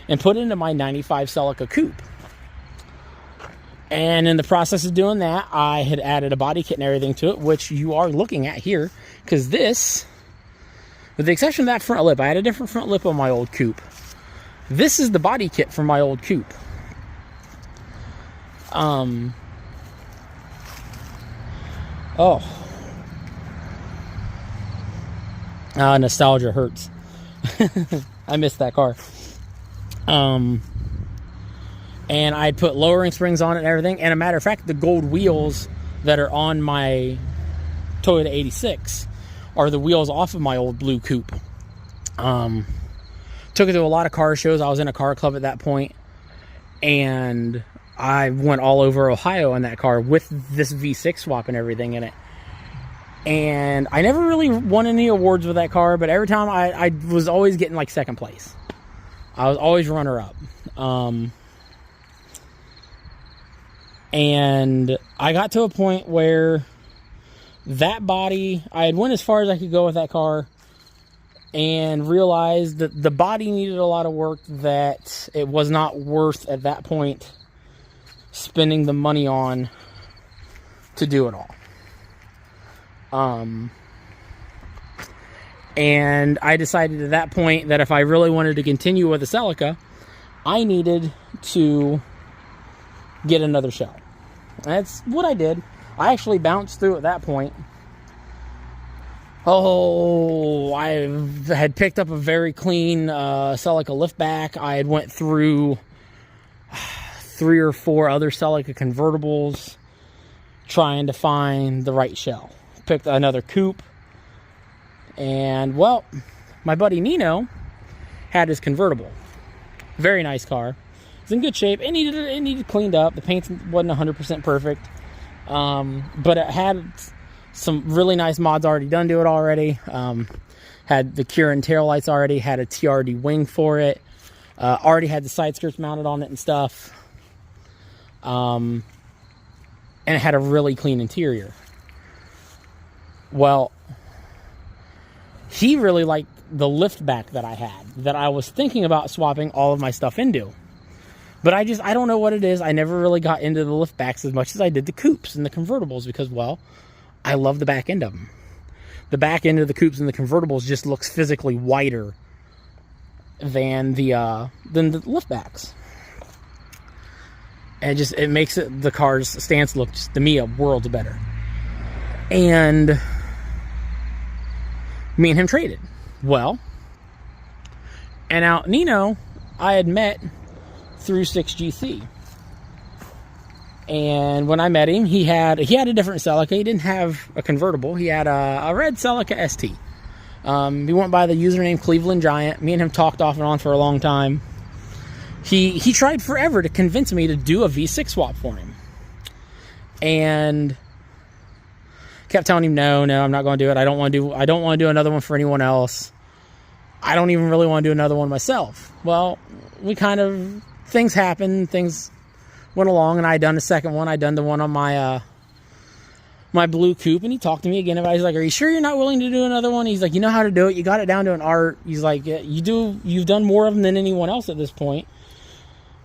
and put it into my 95 Celica coupe. And in the process of doing that, I had added a body kit and everything to it, which you are looking at here. Because this, with the exception of that front lip, I had a different front lip on my old coupe. This is the body kit for my old coupe. Nostalgia hurts. I missed that car. And I put lowering springs on it and everything. And a matter of fact, the gold wheels that are on my Toyota 86 are the wheels off of my old blue coupe. Took it to a lot of car shows. I was in a car club at that point, and I went all over Ohio in that car with this V6 swap and everything in it. And I never really won any awards with that car, but every time I was always getting like second place. I was always runner up. And I got to a point where that body, I had went as far as I could go with that car and realized that the body needed a lot of work, that it was not worth at that point spending the money on to do it all. And I decided at that point that if I really wanted to continue with the Celica, I needed to get another shell. That's what I did. I actually bounced through at that point. I had picked up a very clean Celica liftback. I had went through 3 or 4 other Celica convertibles trying to find the right shell. Picked another coupe. And, well, my buddy Nino had his convertible. Very nice car. It's in good shape. It needed cleaned up. The paint wasn't 100% perfect. But it had some really nice mods already done to it already. Had the Curin taillights already. Had a TRD wing for it. Already had the side skirts mounted on it and stuff. And it had a really clean interior. Well, he really liked the liftback that I had, that I was thinking about swapping all of my stuff into. But I don't know what it is. I never really got into the liftbacks as much as I did the coupes and the convertibles because, well, I love the back end of them. The back end of the coupes and the convertibles just looks physically wider than the liftbacks. And it makes the car's stance look, just to me, a world better. And me and him traded. Well, and now Nino, I had met through 6GC. And when I met him, he had a different Celica. He didn't have a convertible. He had a red Celica ST. He went by the username Cleveland Giant. Me and him talked off and on for a long time. He tried forever to convince me to do a V6 swap for him. And kept telling him, no, I'm not going to do it. I don't want to do another one for anyone else. I don't even really want to do another one myself. Well, things happened. Things went along, and I had done the second one. I'd done the one on my my blue coupe, and he talked to me again about it. He's like, are you sure you're not willing to do another one? He's like, you know how to do it. You got it down to an art. He's like, yeah, you've done more of them than anyone else at this point.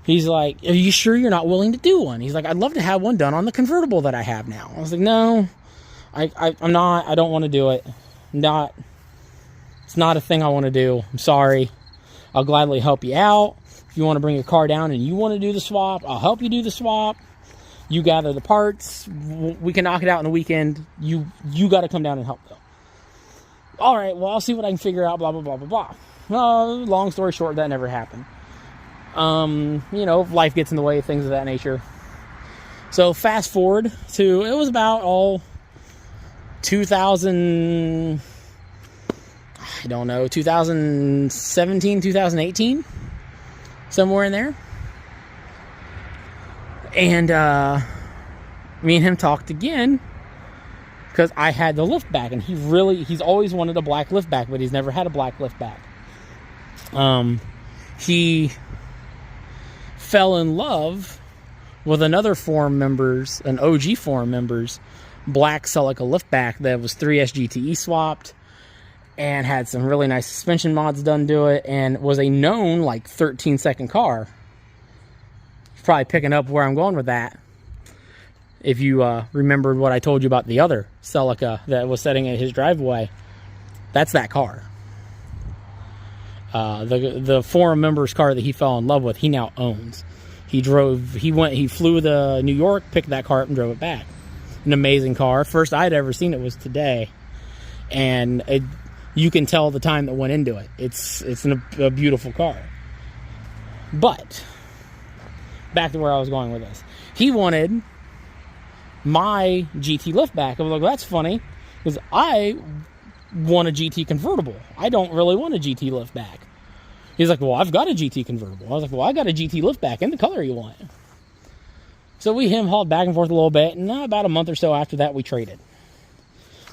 He's like, are you sure you're not willing to do one? He's like, I'd love to have one done on the convertible that I have now. I was like, no, I'm not. I don't want to do it. It's not a thing I want to do. I'm sorry. I'll gladly help you out. If you want to bring your car down and you want to do the swap, I'll help you do the swap. You gather the parts. We can knock it out in a weekend. You got to come down and help, though. All right, well, I'll see what I can figure out, blah, blah, blah, blah, blah. Long story short, that never happened. Life gets in the way, things of that nature. So fast forward to, it was about 2017, 2018, somewhere in there. And me and him talked again, because I had the lift back, and he's always wanted a black lift back, but he's never had a black lift back. He fell in love with another an OG forum member's black Celica liftback that was 3S GTE swapped and had some really nice suspension mods done to it, and was a known 13-second car. You're probably picking up where I'm going with that. If you remembered what I told you about the other Celica that was sitting in his driveway, that's that car. The forum member's car that he fell in love with, he now owns. He flew to New York, picked that car up and drove it back. An amazing car. First I'd ever seen it was today. And you can tell the time that went into it. It's a beautiful car. But, back to where I was going with this. He wanted my GT liftback. I was like, well, that's funny, because I want a GT convertible. I don't really want a GT liftback. He's like, well, I've got a GT convertible. I was like, well, I got a GT liftback in the color you want. So we hauled back and forth a little bit, and about a month or so after that, we traded.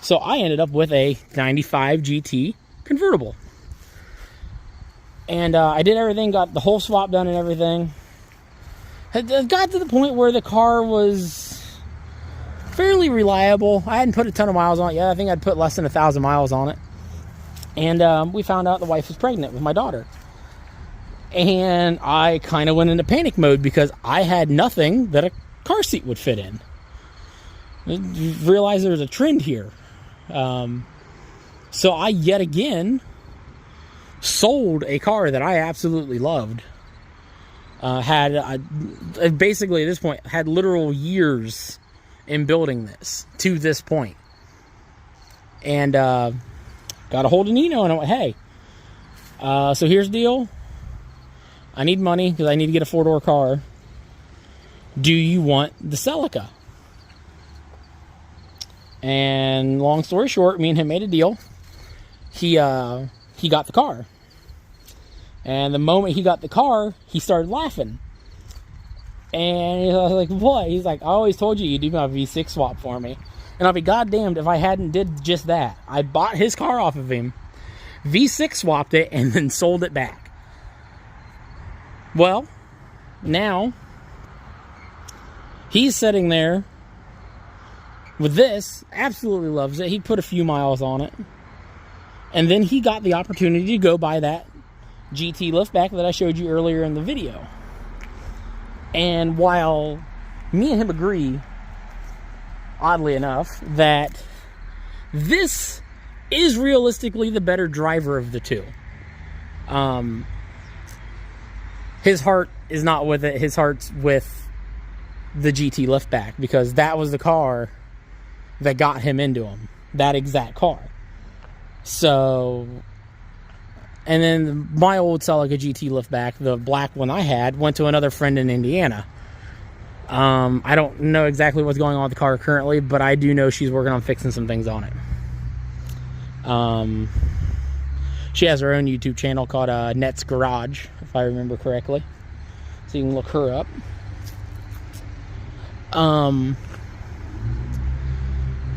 So I ended up with a 95 GT convertible. And I did everything, got the whole swap done and everything. It got to the point where the car was fairly reliable. I hadn't put a ton of miles on it yet. I think I'd put less than 1,000 miles on it. And we found out the wife was pregnant with my daughter. And I kind of went into panic mode because I had nothing that a car seat would fit in. You realize there's a trend here. So I yet again sold a car that I absolutely loved. Basically at this point had literal years in building this to this point. And got a hold of Nino and I went, hey, so here's the deal. I need money because I need to get a 4-door car. Do you want the Celica? And long story short, me and him made a deal. He got the car. And the moment he got the car, he started laughing. And I was like, what? He's like, I always told you do my V6 swap for me. And I'll be goddamned if I hadn't did just that. I bought his car off of him, V6 swapped it, and then sold it back. Well, now he's sitting there with this, absolutely loves it. He put a few miles on it. And then he got the opportunity to go buy that GT liftback that I showed you earlier in the video. And while me and him agree, oddly enough, that this is realistically the better driver of the two. His heart is not with it. His heart's with the GT liftback, because that was the car that got him into him. That exact car. So, and then my old Celica GT liftback, the black one I had, went to another friend in Indiana. I don't know exactly what's going on with the car currently, but I do know she's working on fixing some things on it. She has her own YouTube channel called Net's Garage, if I remember correctly. So you can look her up.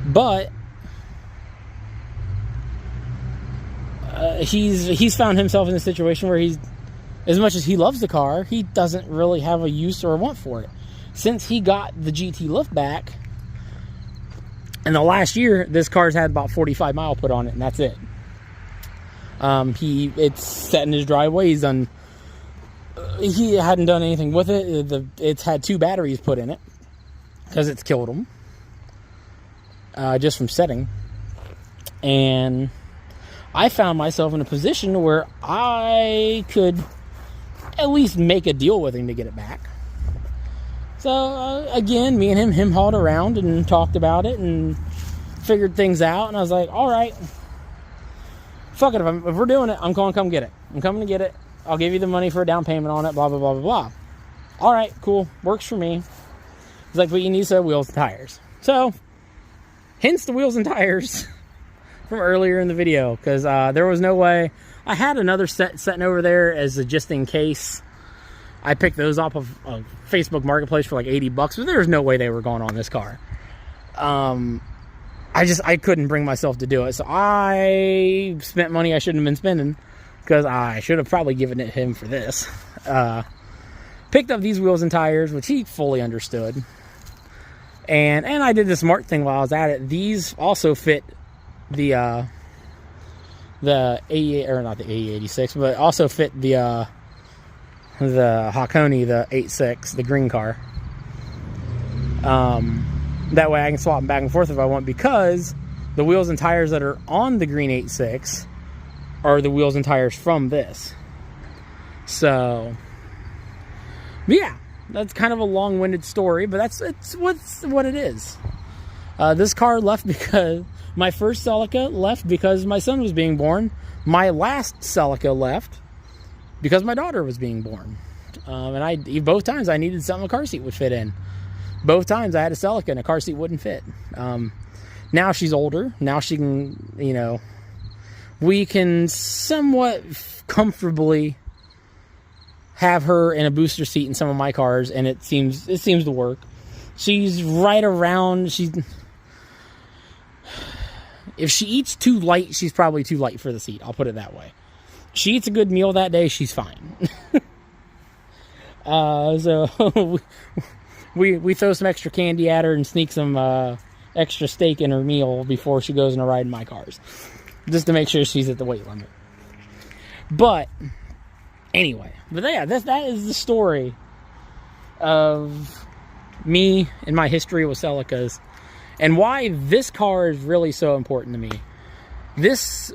But he's found himself in a situation where he's, as much as he loves the car, he doesn't really have a use or a want for it. Since he got the GT liftback, in the last year, this car's had about 45 miles put on it, and that's it. It's set in his driveway. He hadn't done anything with it. It's had 2 batteries put in it because it's killed them just from setting. And I found myself in a position where I could at least make a deal with him to get it back. So, again, me and him hauled around and talked about it and figured things out. And I was like, all right, fuck it. If we're doing it, I'm going to come get it. I'm coming to get it. I'll give you the money for a down payment on it, blah, blah, blah, blah, blah. All right, cool. Works for me. He's like, but you need some wheels and tires. So, hence the wheels and tires from earlier in the video, because there was no way. I had another set sitting over there as a just in case. I picked those off of Facebook Marketplace for like $80, but there's no way they were going on this car. I couldn't bring myself to do it. So I spent money I shouldn't have been spending, because I should have probably given it him for this. Picked up these wheels and tires, which he fully understood. And I did the smart thing while I was at it. These also fit the AE, or not the AE86, but also fit the Hakone, the 86, the green car. That way I can swap them back and forth if I want, because the wheels and tires that are on the green 86 are the wheels and tires from this. So, yeah, that's kind of a long-winded story, but it's what it is. This car left because my first Celica left because my son was being born. My last Celica left because my daughter was being born. And both times I needed something a car seat would fit in. Both times I had a Celica and a car seat wouldn't fit. Now she's older. Now she can, we can somewhat comfortably have her in a booster seat in some of my cars, and it seems to work. She's right around, if she eats too light, she's probably too light for the seat. I'll put it that way. She eats a good meal that day, she's fine. So we throw some extra candy at her and sneak some extra steak in her meal before she goes on a ride in my cars, just to make sure she's at the weight limit. But anyway, yeah, that is the story of me and my history with Celicas, and why this car is really so important to me.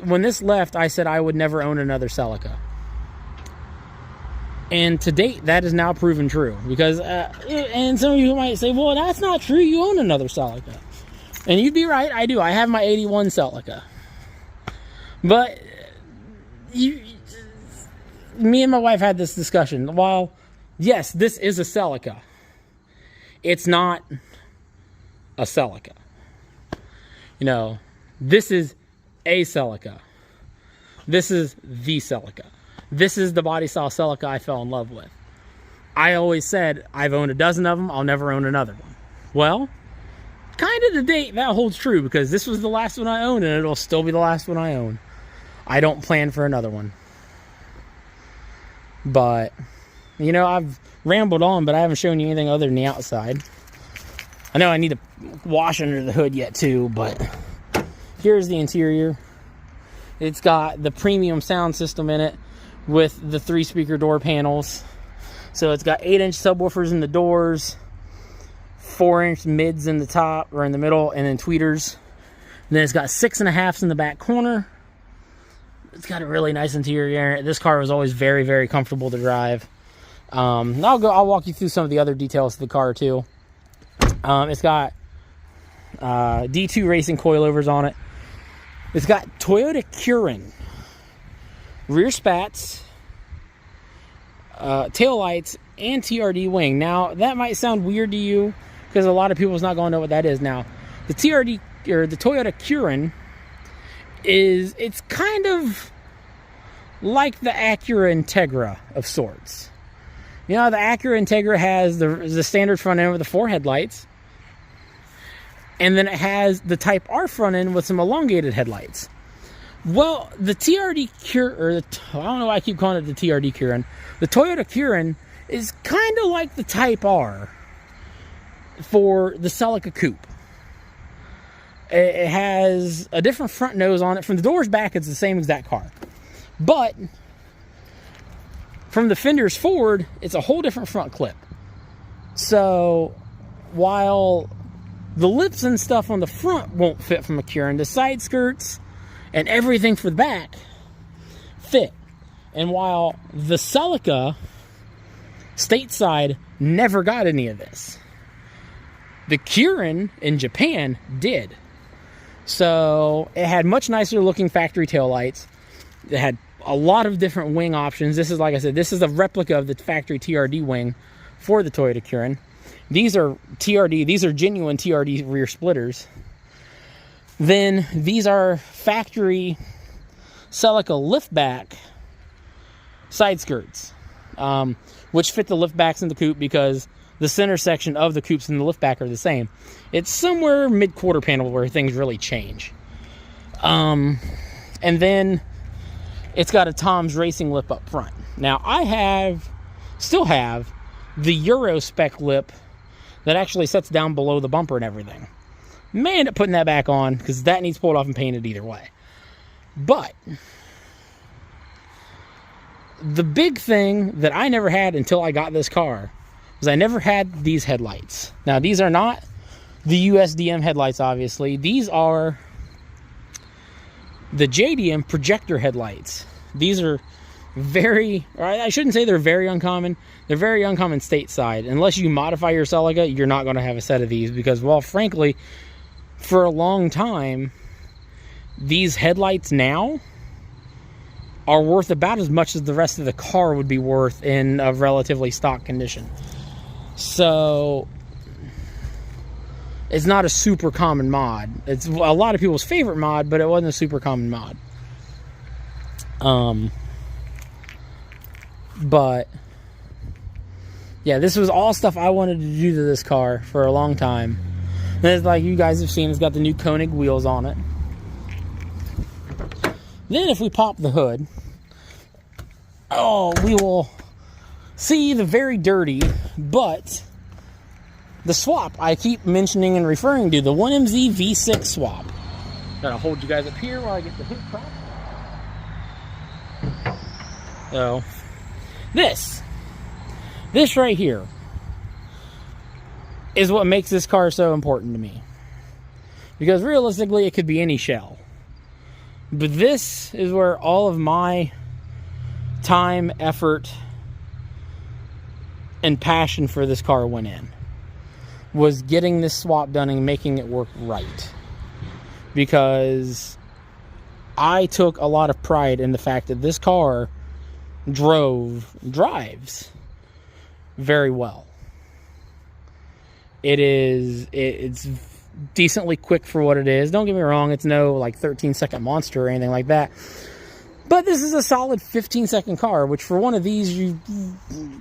When this left, I said I would never own another Celica. And to date, that is now proven true. Because, and some of you might say, well, that's not true. You own another Celica. And you'd be right, I do. I have my 81 Celica. But, me and my wife had this discussion. While, yes, this is a Celica, it's not a Celica. This is a Celica. This is the Celica. This is the body style Celica I fell in love with. I always said, I've owned a dozen of them, I'll never own another one. Well, kind of to date, that holds true, because this was the last one I owned, and it'll still be the last one I own. I don't plan for another one. But, I've rambled on, but I haven't shown you anything other than the outside. I know I need to wash under the hood yet too, but here's the interior. It's got the premium sound system in it with the 3-speaker door panels. So it's got 8-inch subwoofers in the doors, 4-inch mids in the top, or in the middle, and then tweeters. And then it's got 6.5s in the back corner. It's got a really nice interior. This car was always very, very comfortable to drive. I'll walk you through some of the other details of the car too. It's got D2 racing coilovers on it. It's got Toyota Curin rear spats, taillights, and TRD wing. Now, that might sound weird to you, because a lot of people's not going to know what that is. Now, the TRD, or the Toyota Curin, it's kind of like the Acura Integra of sorts. The Acura Integra has the standard front end with the 4 headlights. And then it has the Type R front end with some elongated headlights. Well, the TRD Curin, I don't know why I keep calling it the TRD Curin. The Toyota Curin is kind of like the Type R for the Celica Coupe. It has a different front nose on it. From the doors back, it's the same exact car. But from the fenders forward, it's a whole different front clip. So, while the lips and stuff on the front won't fit from a Curin, the side skirts and everything for the back fit. And while the Celica stateside never got any of this. The Kirin in Japan did. So it had much nicer looking factory taillights. It had a lot of different wing options. This is, like I said, this is a replica of the factory TRD wing for the Toyota Kirin. These are TRD, these are genuine TRD rear splitters. Then these are factory Celica liftback side skirts, which fit the liftbacks in the coupe because the center section of the coupes and the liftback are the same. It's somewhere mid-quarter panel where things really change. And then it's got a Tom's Racing lip up front. Now, still have the Euro spec lip that actually sets down below the bumper and everything. May end up putting that back on because that needs pulled off and painted either way. But the big thing that I never had until I got this car was I never had these headlights. Now, these are not the USDM headlights, obviously. These are the JDM projector headlights. These are I shouldn't say they're very uncommon. They're very uncommon stateside. Unless you modify your Celica, you're not going to have a set of these because, well, frankly, for a long time, these headlights now are worth about as much as the rest of the car would be worth in a relatively stock condition. So it's not a super common mod. It's a lot of people's favorite mod, but it wasn't a super common mod. But yeah, this was all stuff I wanted to do to this car for a long time. And it's like you guys have seen, it's got the new Koenig wheels on it. Then if we pop the hood, we will see the very dirty, but the swap I keep mentioning and referring to, the 1MZ V6 swap. Gotta hold you guys up here while I get the hood propped. So, this right here is what makes this car so important to me. Because realistically, it could be any shell. But this is where all of my time, effort, and passion for this car went in. Was getting this swap done and making it work right. Because I took a lot of pride in the fact that this car drives very well. It's decently quick for what it is. Don't get me wrong, it's no like 13-second monster or anything like that. But this is a solid 15-second car, which for one of these, you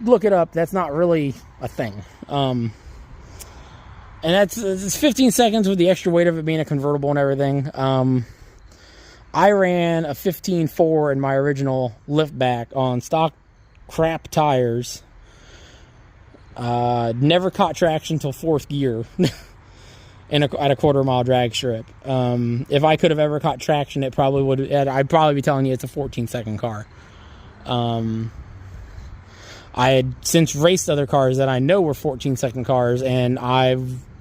look it up, that's not really a thing. And it's 15 seconds with the extra weight of it being a convertible and everything. I ran a 15.4 in my original liftback on stock crap tires. Never caught traction until 4th gear at a quarter-mile drag strip. If I could have ever caught traction, I'd probably be telling you it's a 14-second car. I had since raced other cars that I know were 14-second cars, and I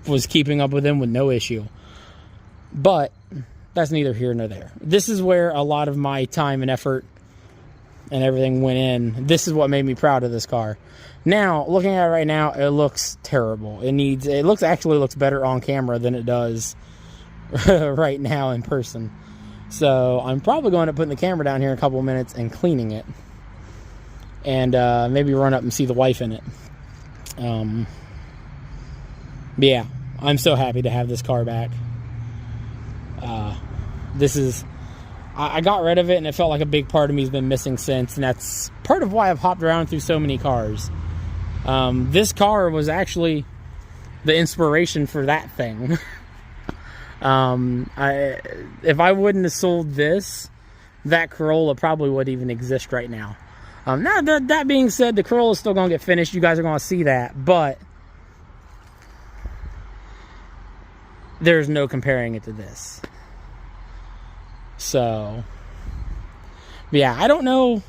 was keeping up with them with no issue. But that's neither here nor there. This is where a lot of my time and effort and everything went in. This is what made me proud of this car. Now, looking at it right now, it looks terrible. It actually looks better on camera than it does right now in person. So I'm probably going to put the camera down here in a couple of minutes and cleaning it. And maybe run up and see the wife in it. Yeah, I'm so happy to have this car back. I got rid of it, and it felt like a big part of me has been missing since, and that's part of why I've hopped around through so many cars. This car was actually the inspiration for that thing. If I wouldn't have sold this, that Corolla probably wouldn't even exist right now. Now, that being said, the Corolla is still going to get finished. You guys are going to see that, but there's no comparing it to this. So, yeah, I don't know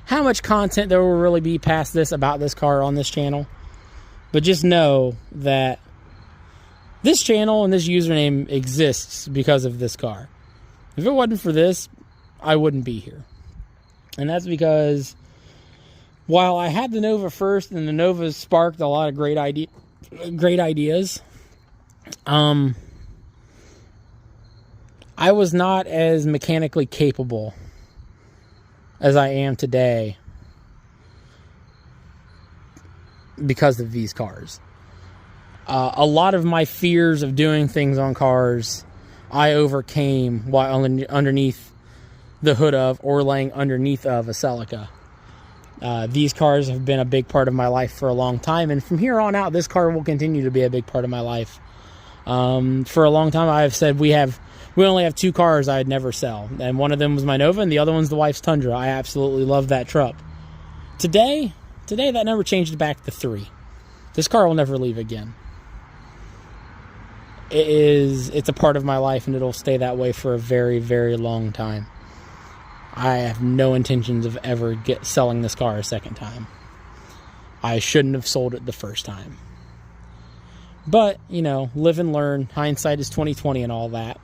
how much content there will really be past this about this car on this channel, but just know that this channel and this username exists because of this car. If it wasn't for this, I wouldn't be here. And that's because while I had the Nova first, and the Nova sparked a lot of great ideas, I was not as mechanically capable as I am today because of these cars. A lot of my fears of doing things on cars I overcame while underneath the hood of or laying underneath of a Celica. These cars have been a big part of my life for a long time, and from here on out, this car will continue to be a big part of my life. For a long time, I've said we only have 2 cars I'd never sell, and one of them was my Nova, and the other one's the wife's Tundra. I absolutely love that truck. Today that number changed back to 3. This car will never leave again. It's a part of my life, and it'll stay that way for a very, very long time. I have no intentions of ever selling this car a second time. I shouldn't have sold it the first time. But, live and learn. Hindsight is 20/20 and all that.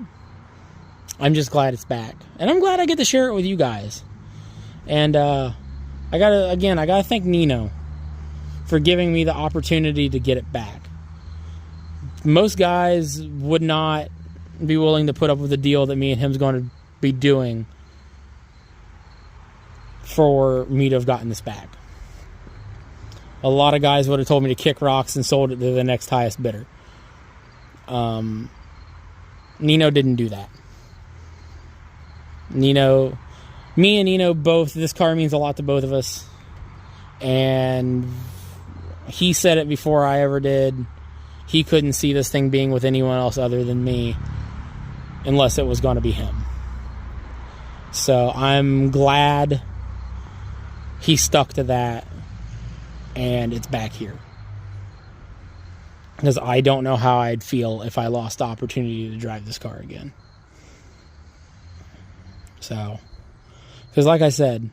I'm just glad it's back. And I'm glad I get to share it with you guys. And I gotta thank Nino for giving me the opportunity to get it back. Most guys would not be willing to put up with the deal that me and him's going to be doing for me to have gotten this back. A lot of guys would have told me to kick rocks and sold it to the next highest bidder. Nino didn't do that. Me and Nino both, this car means a lot to both of us. And he said it before I ever did. He couldn't see this thing being with anyone else other than me unless it was going to be him. So I'm glad he stuck to that and it's back here. Because I don't know how I'd feel if I lost the opportunity to drive this car again. So, because like I said,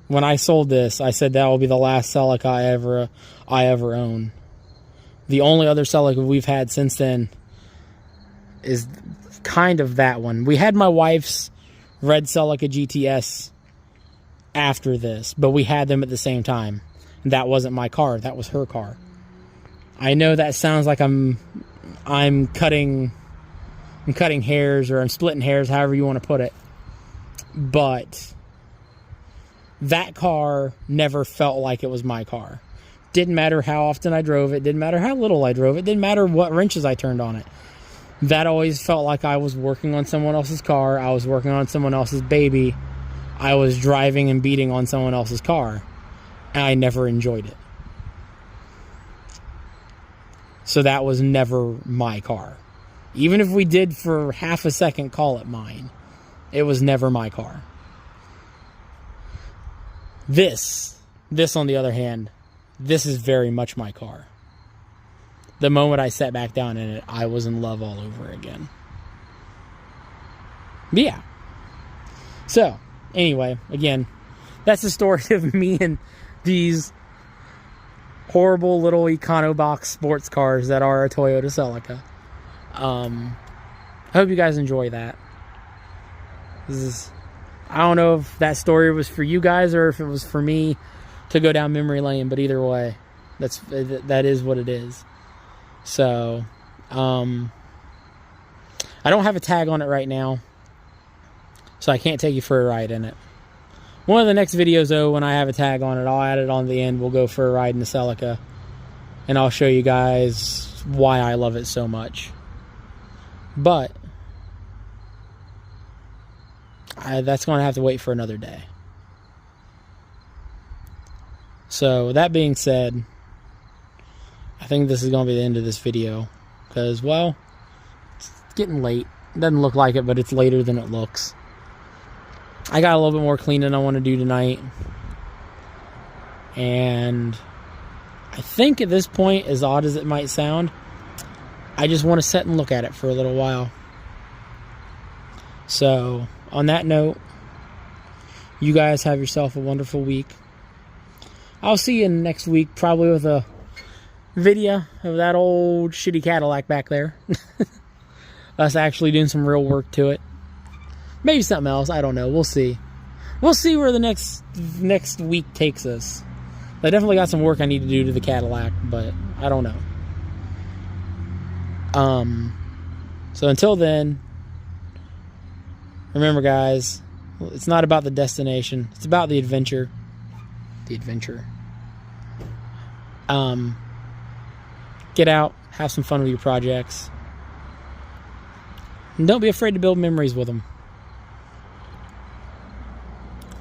when I sold this, I said that will be the last Celica I ever own. The only other Celica we've had since then is kind of that one. We had my wife's red Celica GTS after this, but we had them at the same time. And that wasn't my car. That was her car. I know that sounds like I'm cutting hairs, or I'm splitting hairs, however you want to put it. But that car never felt like it was my car. Didn't matter how often I drove it. Didn't matter how little I drove it. Didn't matter what wrenches I turned on it. That always felt like I was working on someone else's car. I was working on someone else's baby. I was driving and beating on someone else's car. And I never enjoyed it. So that was never my car. Even if we did for half a second call it mine, it was never my car. This on the other hand, this is very much my car. The moment I sat back down in it, I was in love all over again. But yeah. So, anyway, again, that's the story of me and these horrible little Econobox sports cars that are a Toyota Celica. I hope you guys enjoy that. I don't know if that story was for you guys or if it was for me to go down memory lane, but either way, that is what it is. So, I don't have a tag on it right now, so I can't take you for a ride in it. One of the next videos, though, when I have a tag on it, I'll add it on the end. We'll go for a ride in the Celica, and I'll show you guys why I love it so much. But that's going to have to wait for another day. So, that being said, I think this is going to be the end of this video. Because, well, it's getting late. It doesn't look like it, but it's later than it looks. I got a little bit more cleaning I want to do tonight. And I think at this point, as odd as it might sound, I just want to sit and look at it for a little while. So, on that note, you guys have yourself a wonderful week. I'll see you next week, probably with a video of that old shitty Cadillac back there. Us actually doing some real work to it. Maybe something else, I don't know. We'll see. We'll see where the next week takes us. I definitely got some work I need to do to the Cadillac, but I don't know. So until then, remember, guys, it's not about the destination. It's about the adventure. The adventure. Get out, have some fun with your projects. And don't be afraid to build memories with them.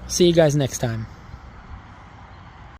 See you guys next time.